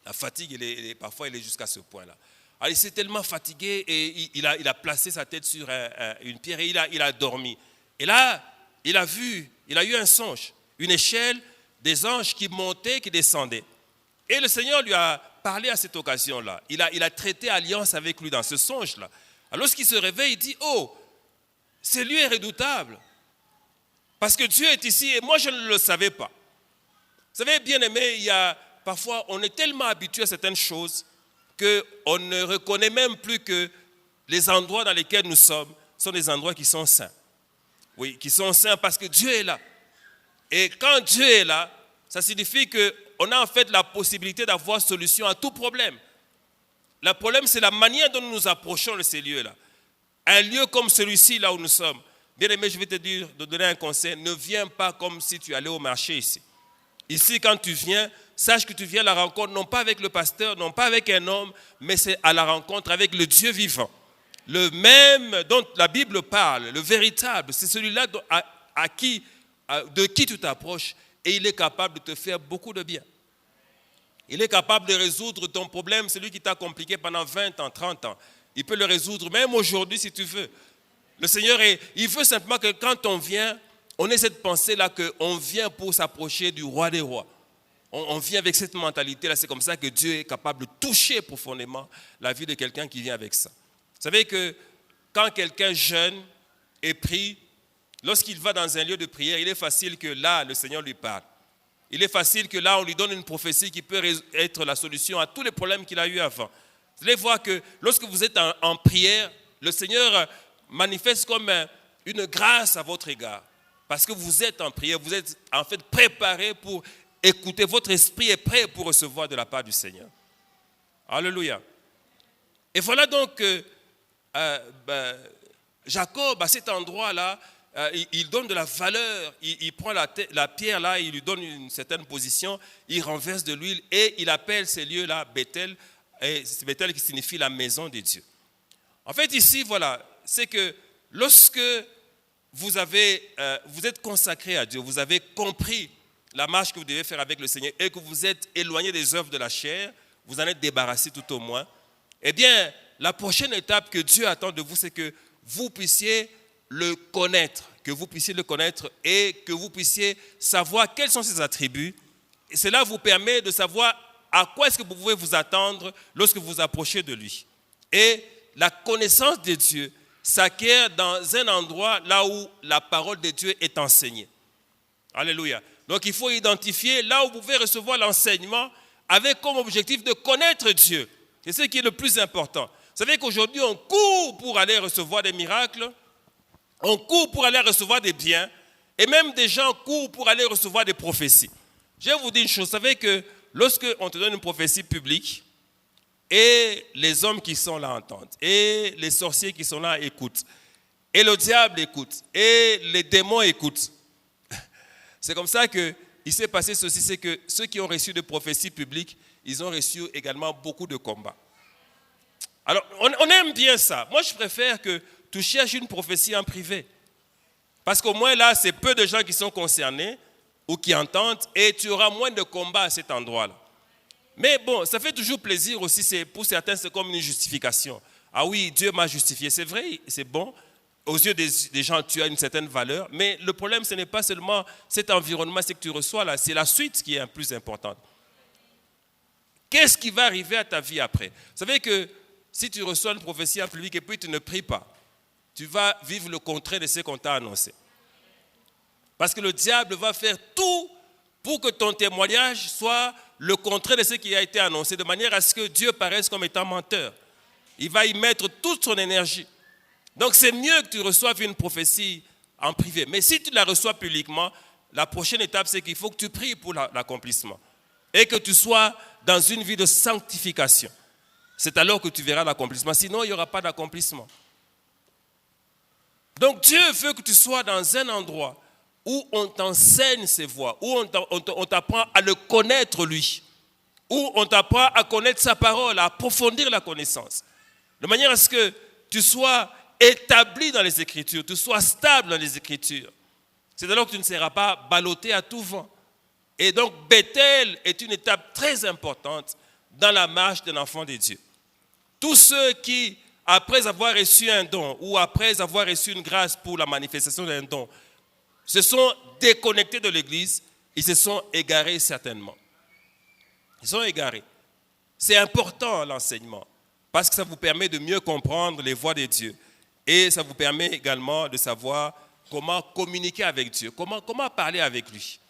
La fatigue, parfois, elle est jusqu'à ce point-là. Alors, il s'est tellement fatigué et il a placé sa tête sur une pierre et il a dormi. Et là, il a eu un songe, une échelle, des anges qui montaient, qui descendaient. Et le Seigneur lui a parlé à cette occasion-là. Il a traité alliance avec lui dans ce songe-là. Alors, lorsqu'il se réveille, il dit, « Oh, ce lieu est redoutable. Parce que Dieu est ici et moi, je ne le savais pas. » Vous savez, bien aimé, parfois, on est tellement habitué à certaines choses qu'on ne reconnaît même plus que les endroits dans lesquels nous sommes sont des endroits qui sont saints. Oui, qui sont saints parce que Dieu est là. Et quand Dieu est là, ça signifie qu'on a en fait la possibilité d'avoir solution à tout problème. Le problème, c'est la manière dont nous nous approchons de ces lieux-là. Un lieu comme celui-ci, là où nous sommes. Bien aimé, je vais te donner un conseil. Ne viens pas comme si tu allais au marché ici. Ici, quand tu viens, sache que tu viens à la rencontre, non pas avec le pasteur, non pas avec un homme, mais c'est à la rencontre avec le Dieu vivant. Le même dont la Bible parle, le véritable, c'est celui-là de qui tu t'approches et il est capable de te faire beaucoup de bien. Il est capable de résoudre ton problème, celui qui t'a compliqué pendant 20 ans, 30 ans. Il peut le résoudre même aujourd'hui si tu veux. Le Seigneur, il veut simplement que quand on vient, on ait cette pensée-là qu'on vient pour s'approcher du roi des rois. On vient avec cette mentalité-là. C'est comme ça que Dieu est capable de toucher profondément la vie de quelqu'un qui vient avec ça. Vous savez que quand quelqu'un jeûne et prie, lorsqu'il va dans un lieu de prière, il est facile que là, le Seigneur lui parle. Il est facile que là, on lui donne une prophétie qui peut être la solution à tous les problèmes qu'il a eu avant. Vous allez voir que lorsque vous êtes en prière, le Seigneur manifeste comme une grâce à votre égard. Parce que vous êtes en prière, vous êtes en fait préparé pour écouter, votre esprit est prêt pour recevoir de la part du Seigneur. Alléluia. Et voilà donc que Jacob, à cet endroit-là, il donne de la valeur, il prend la pierre là, il lui donne une certaine position, il renverse de l'huile et il appelle ces lieux-là Bethel, et c'est Bethel qui signifie la maison de Dieu. En fait ici, voilà, c'est que lorsque vous êtes consacré à Dieu, vous avez compris la marche que vous devez faire avec le Seigneur et que vous êtes éloigné des œuvres de la chair, vous en êtes débarrassé tout au moins, eh bien, la prochaine étape que Dieu attend de vous, c'est que vous puissiez le connaître, et que vous puissiez savoir quels sont ses attributs. Et cela vous permet de savoir à quoi est-ce que vous pouvez vous attendre lorsque vous vous approchez de lui. Et la connaissance de Dieu s'acquiert dans un endroit là où la parole de Dieu est enseignée. Alléluia. Donc il faut identifier là où vous pouvez recevoir l'enseignement avec comme objectif de connaître Dieu. C'est ce qui est le plus important. Vous savez qu'aujourd'hui on court pour aller recevoir des miracles, on court pour aller recevoir des biens, et même des gens courent pour aller recevoir des prophéties. Je vais vous dire une chose, vous savez que lorsque on te donne une prophétie publique, et les hommes qui sont là entendent, et les sorciers qui sont là écoutent, et le diable écoute, et les démons écoutent. C'est comme ça qu'il s'est passé ceci, c'est que ceux qui ont reçu des prophéties publiques, ils ont reçu également beaucoup de combats. Alors, on aime bien ça. Moi, je préfère que tu cherches une prophétie en privé. Parce qu'au moins là, c'est peu de gens qui sont concernés ou qui entendent, et tu auras moins de combats à cet endroit-là. Mais bon, ça fait toujours plaisir aussi, pour certains c'est comme une justification. Ah oui, Dieu m'a justifié, c'est vrai, c'est bon. Aux yeux des gens, tu as une certaine valeur, mais le problème ce n'est pas seulement cet environnement, c'est que tu reçois là, c'est la suite qui est la plus importante. Qu'est-ce qui va arriver à ta vie après? Vous savez que si tu reçois une prophétie en public et puis tu ne pries pas, tu vas vivre le contraire de ce qu'on t'a annoncé. Parce que le diable va faire tout pour que ton témoignage soit le contraire de ce qui a été annoncé, de manière à ce que Dieu paraisse comme étant menteur. Il va y mettre toute son énergie. Donc c'est mieux que tu reçoives une prophétie en privé. Mais si tu la reçois publiquement, la prochaine étape, c'est qu'il faut que tu pries pour l'accomplissement. Et que tu sois dans une vie de sanctification. C'est alors que tu verras l'accomplissement. Sinon, il n'y aura pas d'accomplissement. Donc Dieu veut que tu sois dans un endroit où on t'enseigne ses voies, où on t'apprend à le connaître lui, où on t'apprend à connaître sa parole, à approfondir la connaissance. De manière à ce que tu sois établi dans les Écritures, tu sois stable dans les Écritures. C'est alors que tu ne seras pas ballotté à tout vent. Et donc Bethel est une étape très importante dans la marche d'un enfant de Dieu. Tous ceux qui, après avoir reçu un don ou après avoir reçu une grâce pour la manifestation d'un don, se sont déconnectés de l'Église, ils se sont égarés certainement. Ils sont égarés. C'est important l'enseignement, parce que ça vous permet de mieux comprendre les voies de Dieu. Et ça vous permet également de savoir comment communiquer avec Dieu, comment parler avec lui.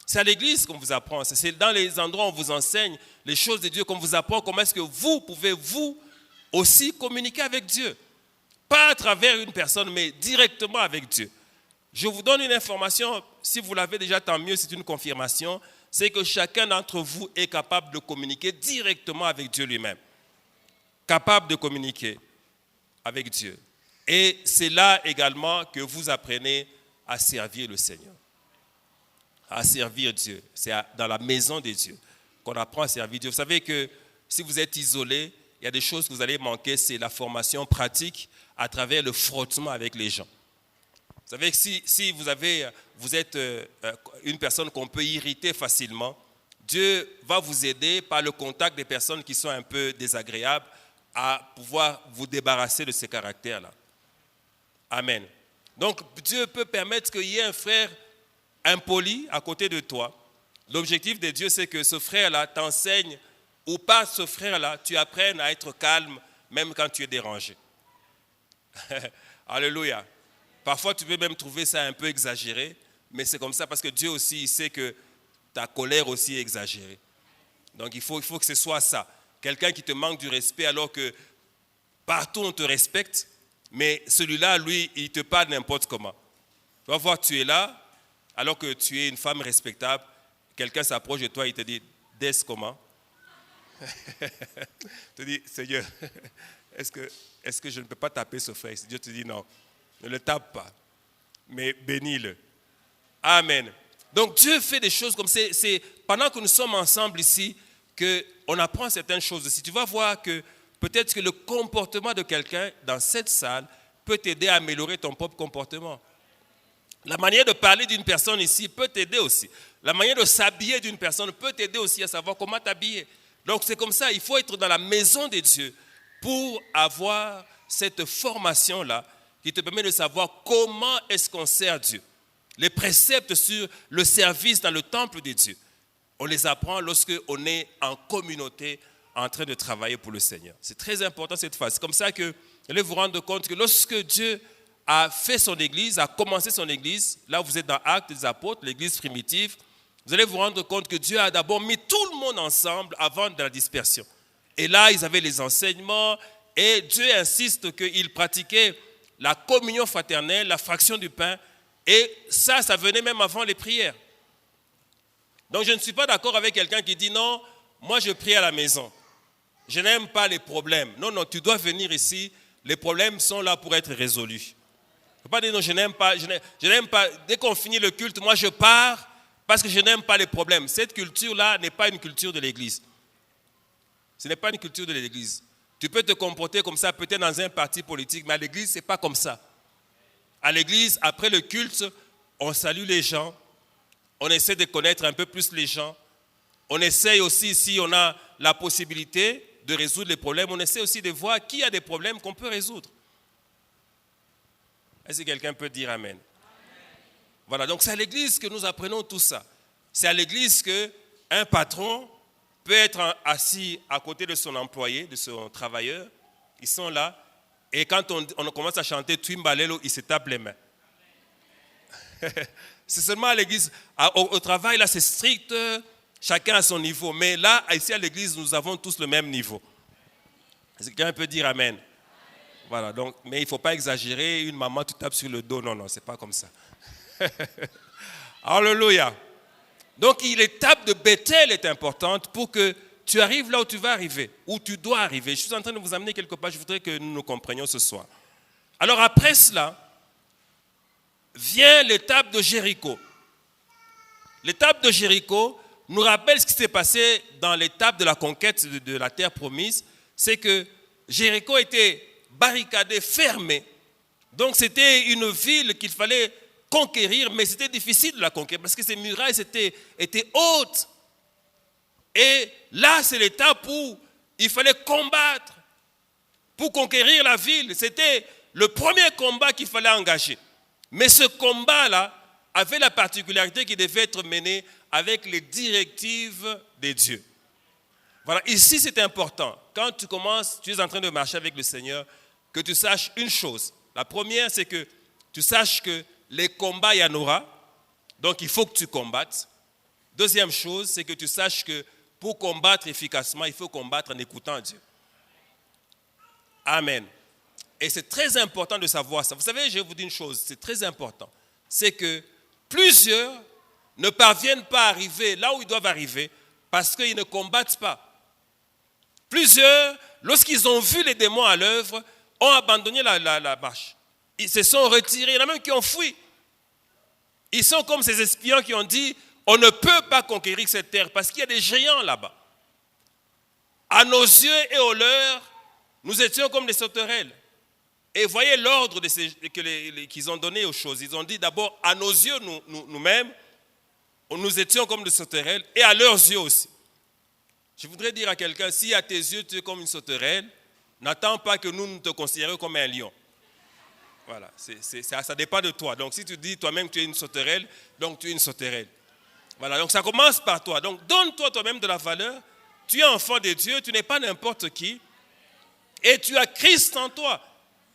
C'est à l'Église qu'on vous apprend, c'est dans les endroits où on vous enseigne les choses de Dieu qu'on vous apprend comment est-ce que vous pouvez vous aussi communiquer avec Dieu. Pas à travers une personne, mais directement avec Dieu. Je vous donne une information, si vous l'avez déjà, tant mieux, c'est une confirmation, c'est que chacun d'entre vous est capable de communiquer directement avec Dieu lui-même. Capable de communiquer avec Dieu. Et c'est là également que vous apprenez à servir le Seigneur. À servir Dieu. C'est dans la maison de Dieu qu'on apprend à servir Dieu. Vous savez que si vous êtes isolé, il y a des choses que vous allez manquer, c'est la formation pratique à travers le frottement avec les gens. Vous savez que si vous êtes une personne qu'on peut irriter facilement, Dieu va vous aider par le contact des personnes qui sont un peu désagréables à pouvoir vous débarrasser de ces caractères-là. Amen. Donc Dieu peut permettre qu'il y ait un frère impoli à côté de toi. L'objectif de Dieu, c'est que ce frère-là t'enseigne, ou pas ce frère-là, tu apprennes à être calme même quand tu es dérangé. Alléluia. Parfois, tu peux même trouver ça un peu exagéré, mais c'est comme ça parce que Dieu aussi, il sait que ta colère aussi est exagérée. Donc, il faut que ce soit ça. Quelqu'un qui te manque du respect alors que partout on te respecte, mais celui-là, lui, il te parle n'importe comment. Tu vas voir, tu es là, alors que tu es une femme respectable, quelqu'un s'approche de toi et te dit, « Des comment ?» Tu te dis, « Seigneur, est-ce que je ne peux pas taper ce frère ?» Dieu te dit, « Non. Ne le tape pas, mais bénis-le. » Amen. Donc Dieu fait des choses comme c'est pendant que nous sommes ensemble ici qu'on apprend certaines choses aussi. Tu vas voir que peut-être que le comportement de quelqu'un dans cette salle peut t'aider à améliorer ton propre comportement. La manière de parler d'une personne ici peut t'aider aussi. La manière de s'habiller d'une personne peut t'aider aussi à savoir comment t'habiller. Donc c'est comme ça, il faut être dans la maison de Dieu pour avoir cette formation-là qui te permet de savoir comment est-ce qu'on sert Dieu. Les préceptes sur le service dans le temple de Dieu, on les apprend lorsque on est en communauté en train de travailler pour le Seigneur. C'est très important cette phase. C'est comme ça que vous allez vous rendre compte que lorsque Dieu a fait son église, a commencé son église, là vous êtes dans Actes des Apôtres, l'église primitive, vous allez vous rendre compte que Dieu a d'abord mis tout le monde ensemble avant de la dispersion. Et là, ils avaient les enseignements et Dieu insiste qu'ils pratiquaient la communion fraternelle, la fraction du pain. Et ça venait même avant les prières. Donc je ne suis pas d'accord avec quelqu'un qui dit non, moi je prie à la maison. Je n'aime pas les problèmes. Non, tu dois venir ici. Les problèmes sont là pour être résolus. Il ne faut pas dire non, je n'aime pas. Dès qu'on finit le culte, moi je pars parce que je n'aime pas les problèmes. Cette culture-là n'est pas une culture de l'église. Ce n'est pas une culture de l'église. Tu peux te comporter comme ça peut-être dans un parti politique, mais à l'église, ce n'est pas comme ça. À l'église, après le culte, on salue les gens, on essaie de connaître un peu plus les gens, on essaie aussi, si on a la possibilité de résoudre les problèmes, on essaie aussi de voir qui a des problèmes qu'on peut résoudre. Est-ce que quelqu'un peut dire Amen? Voilà, donc c'est à l'église que nous apprenons tout ça. C'est à l'église qu'un patron peut être assis à côté de son employé, de son travailleur. Ils sont là. Et quand on commence à chanter Twimbalelo, il se tape les mains. C'est seulement à l'église. Au travail, là, c'est strict. Chacun à son niveau. Mais là, ici à l'église, nous avons tous le même niveau. Est-ce que quelqu'un peut dire Amen? Voilà, donc, mais il ne faut pas exagérer. Une maman, tu tapes sur le dos. Non, ce n'est pas comme ça. Alléluia. Donc, l'étape de Bethel est importante pour que tu arrives là où tu vas arriver, où tu dois arriver. Je suis en train de vous amener quelque part, je voudrais que nous nous comprenions ce soir. Alors, après cela, vient l'étape de Jéricho. L'étape de Jéricho nous rappelle ce qui s'est passé dans l'étape de la conquête de la terre promise. C'est que Jéricho était barricadé, fermé. Donc, c'était une ville qu'il fallait conquérir, mais c'était difficile de la conquérir parce que ces murailles étaient hautes. Et là, c'est l'étape où il fallait combattre pour conquérir la ville. C'était le premier combat qu'il fallait engager. Mais ce combat-là avait la particularité qu'il devait être mené avec les directives de Dieu. Voilà, ici c'est important. Quand tu es en train de marcher avec le Seigneur, que tu saches une chose. La première, c'est que tu saches que les combats, il y en aura. Donc, il faut que tu combattes. Deuxième chose, c'est que tu saches que pour combattre efficacement, il faut combattre en écoutant Dieu. Amen. Et c'est très important de savoir ça. Vous savez, je vais vous dire une chose, c'est très important. C'est que plusieurs ne parviennent pas à arriver là où ils doivent arriver parce qu'ils ne combattent pas. Plusieurs, lorsqu'ils ont vu les démons à l'œuvre, ont abandonné la marche. Ils se sont retirés, il y en a même qui ont fui. Ils sont comme ces espions qui ont dit, on ne peut pas conquérir cette terre parce qu'il y a des géants là-bas. À nos yeux et aux leurs, nous étions comme des sauterelles. Et voyez l'ordre qu'ils ont donné aux choses. Ils ont dit d'abord, à nos yeux, nous-mêmes, nous étions comme des sauterelles et à leurs yeux aussi. Je voudrais dire à quelqu'un, si à tes yeux tu es comme une sauterelle, n'attends pas que nous te considérions comme un lion. Voilà, ça dépend de toi. Donc si tu dis toi-même que tu es une sauterelle, donc tu es une sauterelle. Voilà, donc ça commence par toi. Donc donne-toi toi-même de la valeur. Tu es enfant de Dieu, tu n'es pas n'importe qui. Et tu as Christ en toi.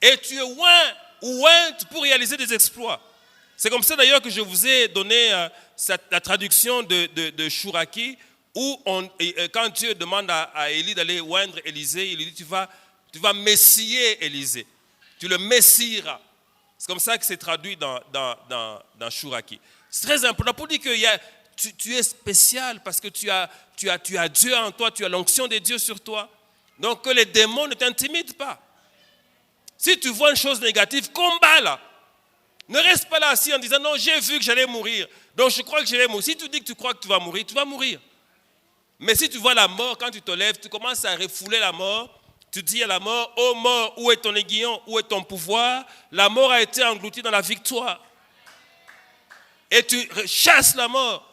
Et tu es oint pour réaliser des exploits. C'est comme ça d'ailleurs que je vous ai donné la traduction de Chouraki, où quand Dieu demande à Élie d'aller oindre Élisée, il lui dit tu vas messiller Élisée. Tu le messieras. C'est comme ça que c'est traduit dans Chouraki. C'est très important pour dire que tu es spécial parce que tu as Dieu en toi, tu as l'onction de Dieu sur toi. Donc que les démons ne t'intimident pas. Si tu vois une chose négative, combat-la. Ne reste pas là assis en disant non, j'ai vu que j'allais mourir. Donc je crois que j'allais mourir. Si tu dis que tu crois que tu vas mourir. Mais si tu vois la mort, quand tu te lèves, tu commences à refouler la mort. Tu dis à la mort, ô mort, où est ton aiguillon, où est ton pouvoir? La mort a été engloutie dans la victoire. Et tu chasses la mort.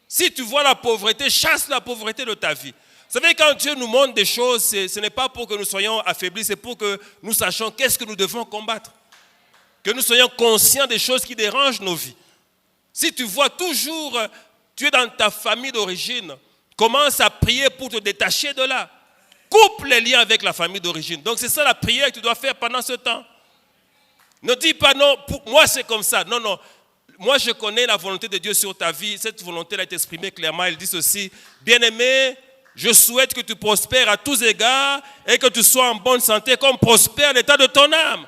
Si tu vois la pauvreté, chasse la pauvreté de ta vie. Vous savez, quand Dieu nous montre des choses, ce n'est pas pour que nous soyons affaiblis, c'est pour que nous sachions qu'est-ce que nous devons combattre. Que nous soyons conscients des choses qui dérangent nos vies. Si tu vois toujours, tu es dans ta famille d'origine, commence à prier pour te détacher de là. coupe les liens avec la famille d'origine. Donc c'est ça la prière que tu dois faire pendant ce temps. Ne dis pas non, pour moi c'est comme ça. Non, non. Moi je connais la volonté de Dieu sur ta vie. Cette volonté est exprimée clairement. Il dit ceci: bien-aimé, je souhaite que tu prospères à tous égards et que tu sois en bonne santé comme prospère l'état de ton âme.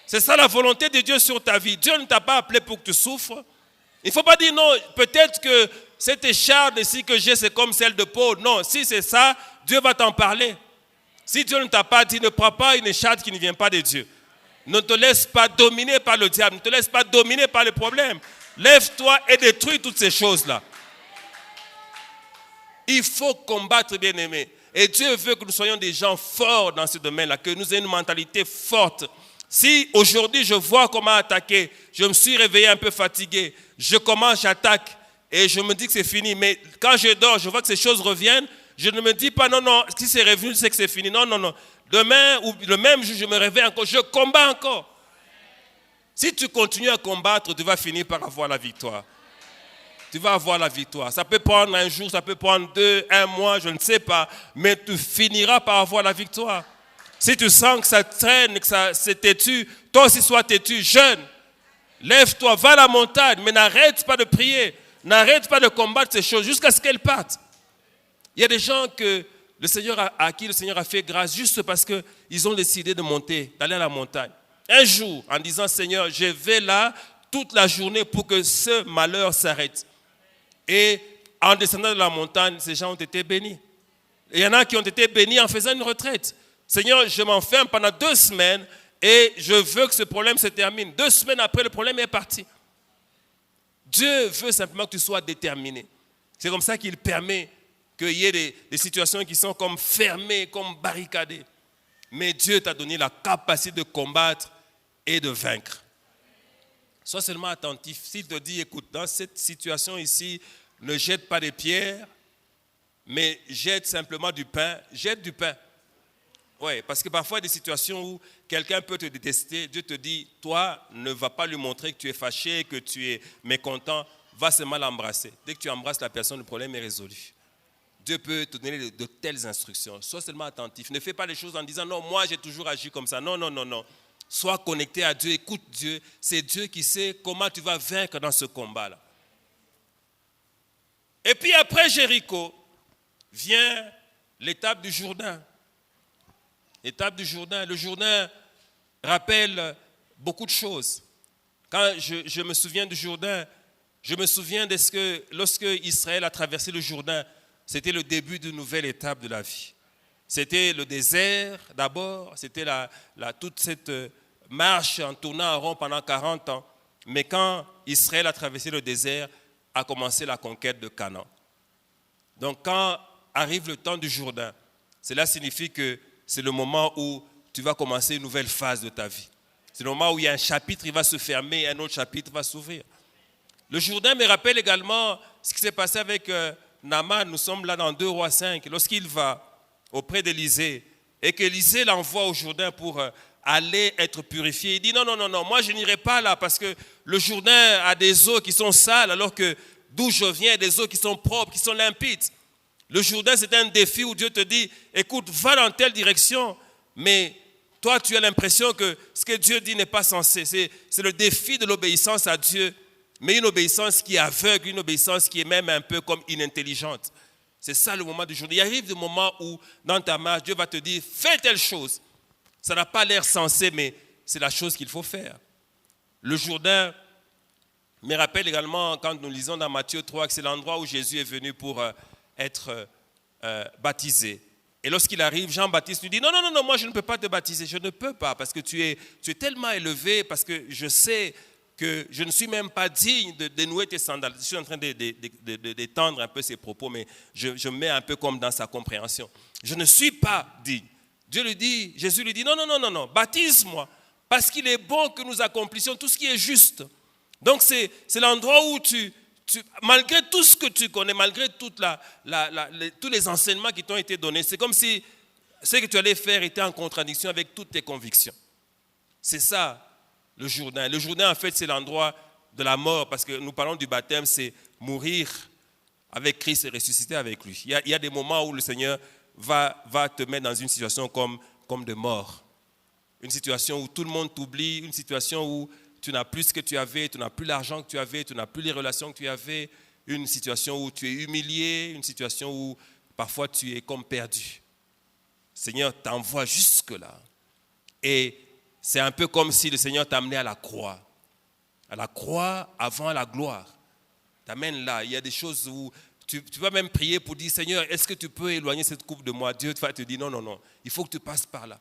C'est ça la volonté de Dieu sur ta vie. Dieu ne t'a pas appelé pour que tu souffres. Il ne faut pas dire non, peut-être que cette écharpe ici que j'ai, c'est comme celle de Paul. Non, si c'est ça, Dieu va t'en parler. Si Dieu ne t'a pas dit, ne prends pas une écharpe qui ne vient pas de Dieu. Ne te laisse pas dominer par le diable. Ne te laisse pas dominer par les problèmes. Lève-toi et détruis toutes ces choses-là. Il faut combattre, bien-aimés. Et Dieu veut que nous soyons des gens forts dans ce domaine-là, que nous ayons une mentalité forte. Si aujourd'hui je vois comment attaquer, je me suis réveillé un peu fatigué, je commence, j'attaque et je me dis que c'est fini. Mais quand je dors, je vois que ces choses reviennent, je ne me dis pas non, non, si c'est revenu, c'est que c'est fini. Non, non, non. Demain ou le même jour, je me réveille encore, je combats encore. Si tu continues à combattre, tu vas finir par avoir la victoire. Tu vas avoir la victoire. Ça peut prendre un jour, ça peut prendre 2, 1 mois, je ne sais pas, mais tu finiras par avoir la victoire. Si tu sens que ça traîne, que ça c'est têtu, toi aussi sois têtu, jeune. Lève-toi, va à la montagne, mais n'arrête pas de prier. N'arrête pas de combattre ces choses jusqu'à ce qu'elles partent. Il y a des gens à qui le Seigneur a fait grâce juste parce qu'ils ont décidé de monter, d'aller à la montagne. Un jour, en disant, Seigneur, je vais là toute la journée pour que ce malheur s'arrête. Et en descendant de la montagne, ces gens ont été bénis. Il y en a qui ont été bénis en faisant une retraite. Seigneur, je m'enferme pendant 2 semaines et je veux que ce problème se termine. 2 semaines après, le problème est parti. Dieu veut simplement que tu sois déterminé. C'est comme ça qu'il permet qu'il y ait des situations qui sont comme fermées, comme barricadées. Mais Dieu t'a donné la capacité de combattre et de vaincre. Sois seulement attentif. S'il te dit, écoute, dans cette situation ici, ne jette pas des pierres, mais jette simplement du pain. Jette du pain. Oui, parce que parfois, il y a des situations où quelqu'un peut te détester. Dieu te dit, toi, ne va pas lui montrer que tu es fâché, que tu es mécontent. Va seulement l'embrasser. Dès que tu embrasses la personne, le problème est résolu. Dieu peut te donner de telles instructions. Sois seulement attentif. Ne fais pas les choses en disant, non, moi, j'ai toujours agi comme ça. Non, non, non, non. Sois connecté à Dieu, écoute Dieu. C'est Dieu qui sait comment tu vas vaincre dans ce combat-là. Et puis après Jéricho, vient l'étape du Jourdain. L'étape du Jourdain. Le Jourdain rappelle beaucoup de choses. Quand je me souviens du Jourdain, je me souviens de ce que lorsque Israël a traversé le Jourdain, c'était le début d'une nouvelle étape de la vie. C'était le désert d'abord, c'était toute cette marche en tournant en rond pendant 40 ans. Mais quand Israël a traversé le désert, a commencé la conquête de Canaan. Donc quand arrive le temps du Jourdain, cela signifie que c'est le moment où tu vas commencer une nouvelle phase de ta vie. C'est le moment où il y a un chapitre qui va se fermer et un autre chapitre va s'ouvrir. Le Jourdain me rappelle également ce qui s'est passé avec Naaman. Nous sommes là dans 2 Rois 5. Lorsqu'il va auprès d'Élisée et qu'Élisée l'envoie au Jourdain pour aller être purifié, il dit non, non, non, non, moi je n'irai pas là parce que le Jourdain a des eaux qui sont sales alors que d'où je viens, des eaux qui sont propres, qui sont limpides. Le Jourdain, c'est un défi où Dieu te dit, écoute, va dans telle direction, mais toi, tu as l'impression que ce que Dieu dit n'est pas censé. C'est le défi de l'obéissance à Dieu, mais une obéissance qui est aveugle, une obéissance qui est même un peu comme inintelligente. C'est ça le moment du Jourdain. Il arrive des moments où, dans ta marche, Dieu va te dire, fais telle chose. Ça n'a pas l'air sensé, mais c'est la chose qu'il faut faire. Le Jourdain me rappelle également, quand nous lisons dans Matthieu 3, que c'est l'endroit où Jésus est venu pour être baptisé. Et lorsqu'il arrive, Jean-Baptiste lui dit, non, non, non, non, moi je ne peux pas te baptiser, je ne peux pas, parce que tu es tellement élevé, parce que je sais que je ne suis même pas digne de dénouer tes sandales. Je suis en train d'étendre un peu ses propos, mais je mets un peu comme dans sa compréhension. Je ne suis pas digne. Jésus lui dit, non, non, non, non, non, baptise-moi, parce qu'il est bon que nous accomplissions tout ce qui est juste. Donc c'est l'endroit où malgré tout ce que tu connais, malgré tous les enseignements qui t'ont été donnés, c'est comme si ce que tu allais faire était en contradiction avec toutes tes convictions. C'est ça le Jourdain. Le Jourdain, en fait, c'est l'endroit de la mort, parce que nous parlons du baptême, c'est mourir avec Christ et ressusciter avec lui. Il y a des moments où le Seigneur va te mettre dans une situation comme de mort. Une situation où tout le monde t'oublie, une situation où tu n'as plus ce que tu avais, tu n'as plus l'argent que tu avais, tu n'as plus les relations que tu avais, une situation où tu es humilié, une situation où parfois tu es comme perdu. Le Seigneur t'envoie jusque-là. Et c'est un peu comme si le Seigneur t'a amené à la croix. À la croix avant la gloire. T'amènes là. Il y a des choses où tu vas même prier pour dire, Seigneur, est-ce que tu peux éloigner cette coupe de moi? Dieu va te dire, non. Il faut que tu passes par là.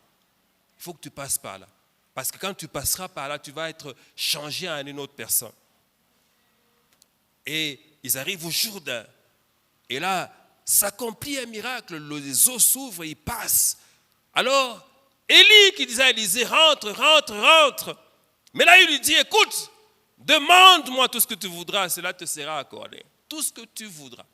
Il faut que tu passes par là. Parce que quand tu passeras par là, tu vas être changé en une autre personne. Et ils arrivent au Jourdain. Et là, s'accomplit un miracle. Les eaux s'ouvrent et ils passent. Alors, Élie qui disait à Élisée, rentre. Mais là, il lui dit, écoute, demande-moi tout ce que tu voudras, cela te sera accordé. Tout ce que tu voudras.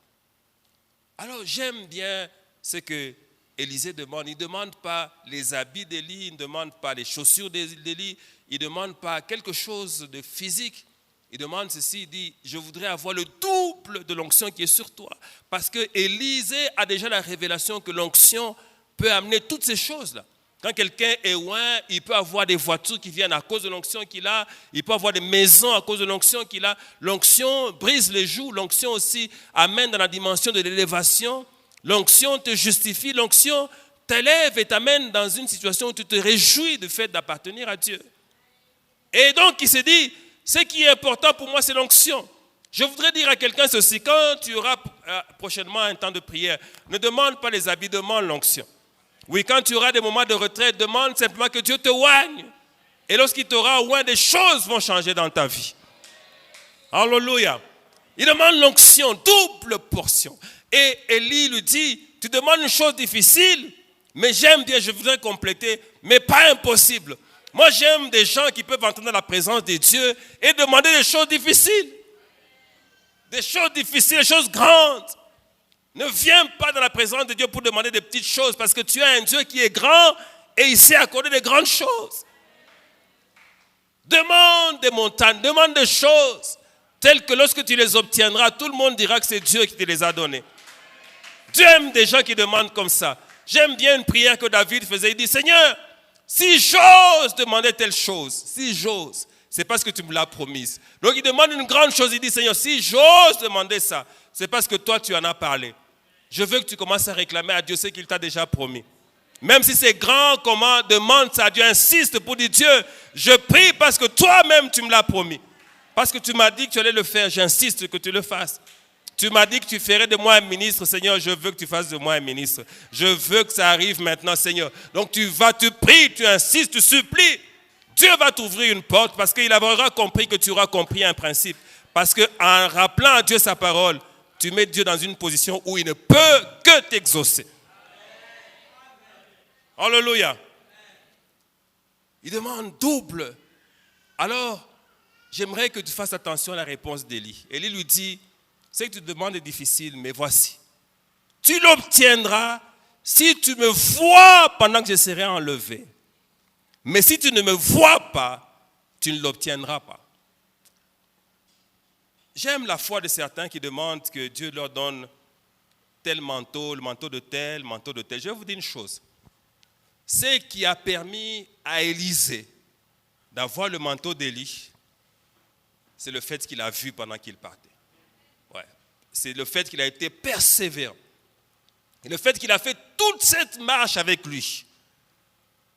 Alors, j'aime bien ce que Élisée demande. Il ne demande pas les habits d'Élie, il ne demande pas les chaussures d'Élie, il ne demande pas quelque chose de physique. Il demande ceci, il dit, je voudrais avoir le double de l'onction qui est sur toi. Parce que Élisée a déjà la révélation que l'onction peut amener toutes ces choses-là. Quand quelqu'un est loin, il peut avoir des voitures qui viennent à cause de l'onction qu'il a. Il peut avoir des maisons à cause de l'onction qu'il a. L'onction brise les joues. L'onction aussi amène dans la dimension de l'élévation. L'onction te justifie. L'onction t'élève et t'amène dans une situation où tu te réjouis du fait d'appartenir à Dieu. Et donc, il se dit, ce qui est important pour moi, c'est l'onction. Je voudrais dire à quelqu'un ceci, quand tu auras prochainement un temps de prière, ne demande pas les habits, demande l'onction. Oui, quand tu auras des moments de retraite, demande simplement que Dieu te oigne. Et lorsqu'il t'aura oigné, des choses vont changer dans ta vie. Alléluia. Il demande l'onction, double portion. Et Élie lui dit, tu demandes une chose difficile, mais j'aime bien, je voudrais compléter, mais pas impossible. Moi, j'aime des gens qui peuvent entendre la présence de Dieu et demander des choses difficiles. Des choses difficiles, des choses grandes. Ne viens pas dans la présence de Dieu pour demander des petites choses parce que tu as un Dieu qui est grand et il sait accorder des grandes choses. Demande des montagnes, demande des choses telles que lorsque tu les obtiendras, tout le monde dira que c'est Dieu qui te les a données. Dieu aime des gens qui demandent comme ça. J'aime bien une prière que David faisait. Il dit, Seigneur, si j'ose demander telle chose, si j'ose, c'est parce que tu me l'as promise. Donc il demande une grande chose, il dit, Seigneur, si j'ose demander ça, c'est parce que toi tu en as parlé. Je veux que tu commences à réclamer à Dieu ce qu'il t'a déjà promis. Même si c'est grand, comment, demande ça à Dieu, insiste pour dire, Dieu, je prie parce que toi-même tu me l'as promis. Parce que tu m'as dit que tu allais le faire, j'insiste que tu le fasses. Tu m'as dit que tu ferais de moi un ministre, Seigneur, je veux que tu fasses de moi un ministre. Je veux que ça arrive maintenant, Seigneur. Donc tu pries, tu insistes, tu supplies. Dieu va t'ouvrir une porte parce qu'il aura compris que tu auras compris un principe. Parce qu'en rappelant à Dieu sa parole, tu mets Dieu dans une position où il ne peut que t'exaucer. Alléluia. Il demande double. Alors, j'aimerais que tu fasses attention à la réponse d'Élie. Élie lui dit, ce que tu demandes est difficile, mais voici. Tu l'obtiendras si tu me vois pendant que je serai enlevé. Mais si tu ne me vois pas, tu ne l'obtiendras pas. J'aime la foi de certains qui demandent que Dieu leur donne tel manteau, le manteau de tel, le manteau de tel. Je vais vous dire une chose. Ce qui a permis à Élisée d'avoir le manteau d'Élie, c'est le fait qu'il a vu pendant qu'il partait. Ouais. C'est le fait qu'il a été persévérant. Et le fait qu'il a fait toute cette marche avec lui.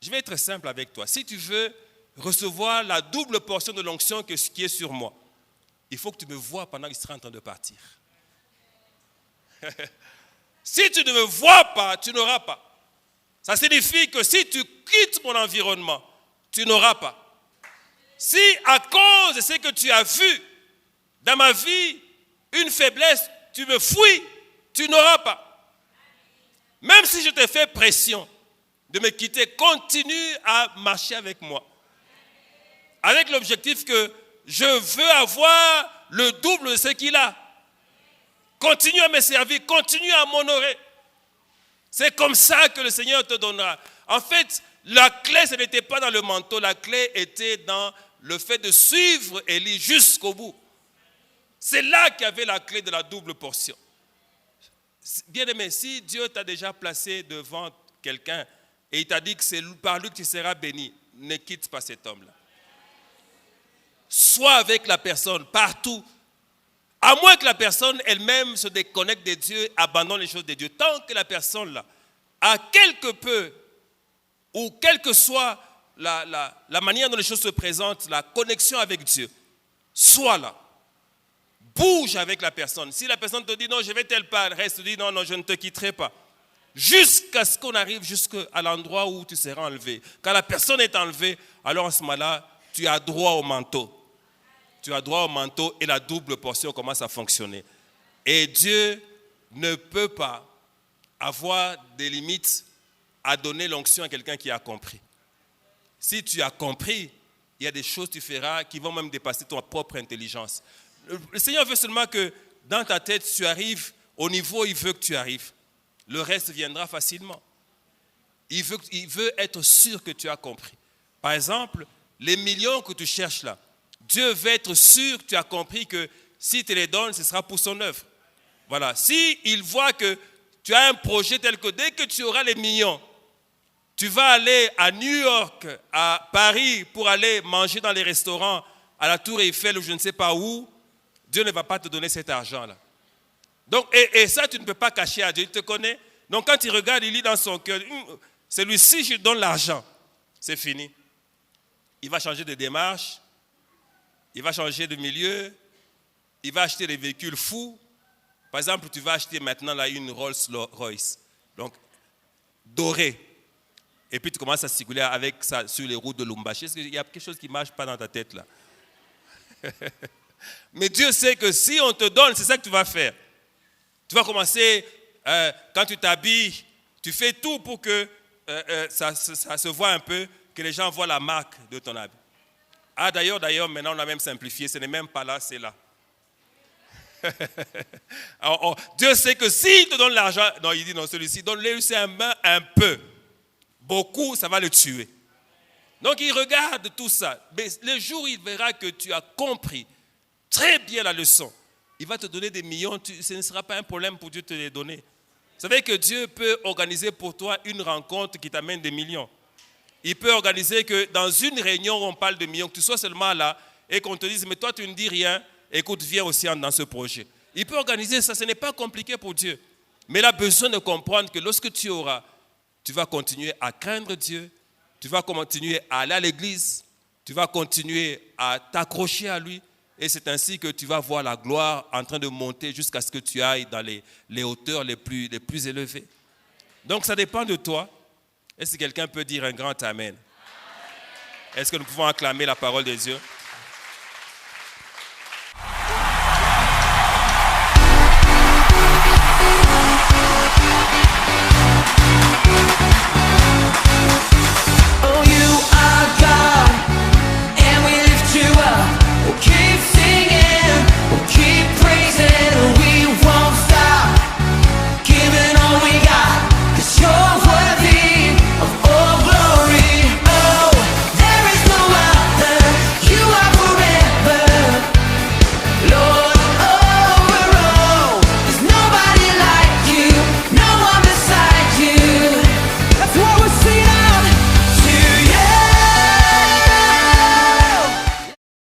Je vais être simple avec toi. Si tu veux recevoir la double portion de l'onction qui est sur moi, il faut que tu me vois pendant qu'il sera en train de partir. Si tu ne me vois pas, tu n'auras pas. Ça signifie que si tu quittes mon environnement, tu n'auras pas. Si à cause de ce que tu as vu dans ma vie, une faiblesse, tu me fuis, tu n'auras pas. Même si je te fais pression de me quitter, continue à marcher avec moi. Avec l'objectif que je veux avoir le double de ce qu'il a. Continue à me servir, continue à m'honorer. C'est comme ça que le Seigneur te donnera. En fait, la clé, ce n'était pas dans le manteau, la clé était dans le fait de suivre Élie jusqu'au bout. C'est là qu'il y avait la clé de la double portion. Bien aimé, si Dieu t'a déjà placé devant quelqu'un et il t'a dit que c'est par lui que tu seras béni, ne quitte pas cet homme-là. Sois avec la personne partout. À moins que la personne elle-même se déconnecte de Dieu, abandonne les choses de Dieu. Tant que la personne là a quelque peu, ou quelle que soit la manière dont les choses se présentent, la connexion avec Dieu, sois là. Bouge avec la personne. Si la personne te dit non, je vais telle part, reste, dit non, non, je ne te quitterai pas. Jusqu'à ce qu'on arrive jusqu'à l'endroit où tu seras enlevé. Quand la personne est enlevée, alors en ce moment-là, tu as droit au manteau. Tu as droit au manteau et la double portion commence à fonctionner. Et Dieu ne peut pas avoir des limites à donner l'onction à quelqu'un qui a compris. Si tu as compris, il y a des choses que tu feras qui vont même dépasser ton propre intelligence. Le Seigneur veut seulement que dans ta tête, tu arrives au niveau où il veut que tu arrives. Le reste viendra facilement. Il veut être sûr que tu as compris. Par exemple, les millions que tu cherches là, Dieu veut être sûr que tu as compris que s'il te les donne, ce sera pour son œuvre. Voilà. S'il voit que tu as un projet tel que dès que tu auras les millions, tu vas aller à New York, à Paris, pour aller manger dans les restaurants, à la Tour Eiffel ou je ne sais pas où, Dieu ne va pas te donner cet argent-là. Donc, et ça, tu ne peux pas cacher à Dieu, il te connaît. Donc, quand il regarde, il lit dans son cœur, celui-ci, je lui donne l'argent. C'est fini. Il va changer de démarche, il va changer de milieu, il va acheter des véhicules fous. Par exemple, tu vas acheter maintenant là, une Rolls-Royce, donc dorée. Et puis tu commences à circuler avec ça sur les routes de Lumbashi. Est-ce qu'il y a quelque chose qui ne marche pas dans ta tête là? Mais Dieu sait que si on te donne, c'est ça que tu vas faire. Tu vas commencer, quand tu t'habilles, tu fais tout pour que ça se voit un peu, que les gens voient la marque de ton habit. Ah d'ailleurs, maintenant on a même simplifié, ce n'est même pas là, c'est là. Alors, Dieu sait que s'il te donne l'argent, non, il dit non, celui-ci, donne-le un peu. Beaucoup, ça va le tuer. Donc il regarde tout ça. Mais le jour où il verra que tu as compris très bien la leçon, il va te donner des millions, ce ne sera pas un problème pour Dieu de te les donner. Vous savez que Dieu peut organiser pour toi une rencontre qui t'amène des millions. Il peut organiser que dans une réunion où on parle de millions, que tu sois seulement là et qu'on te dise, mais toi tu ne dis rien, écoute, viens aussi dans ce projet. Il peut organiser ça, ce n'est pas compliqué pour Dieu. Mais il a besoin de comprendre que lorsque tu auras, tu vas continuer à craindre Dieu, tu vas continuer à aller à l'église, tu vas continuer à t'accrocher à lui. Et c'est ainsi que tu vas voir la gloire en train de monter jusqu'à ce que tu ailles dans les hauteurs les plus élevées. Donc ça dépend de toi. Est-ce que quelqu'un peut dire un grand Amen? Est-ce que nous pouvons acclamer la parole de Dieu?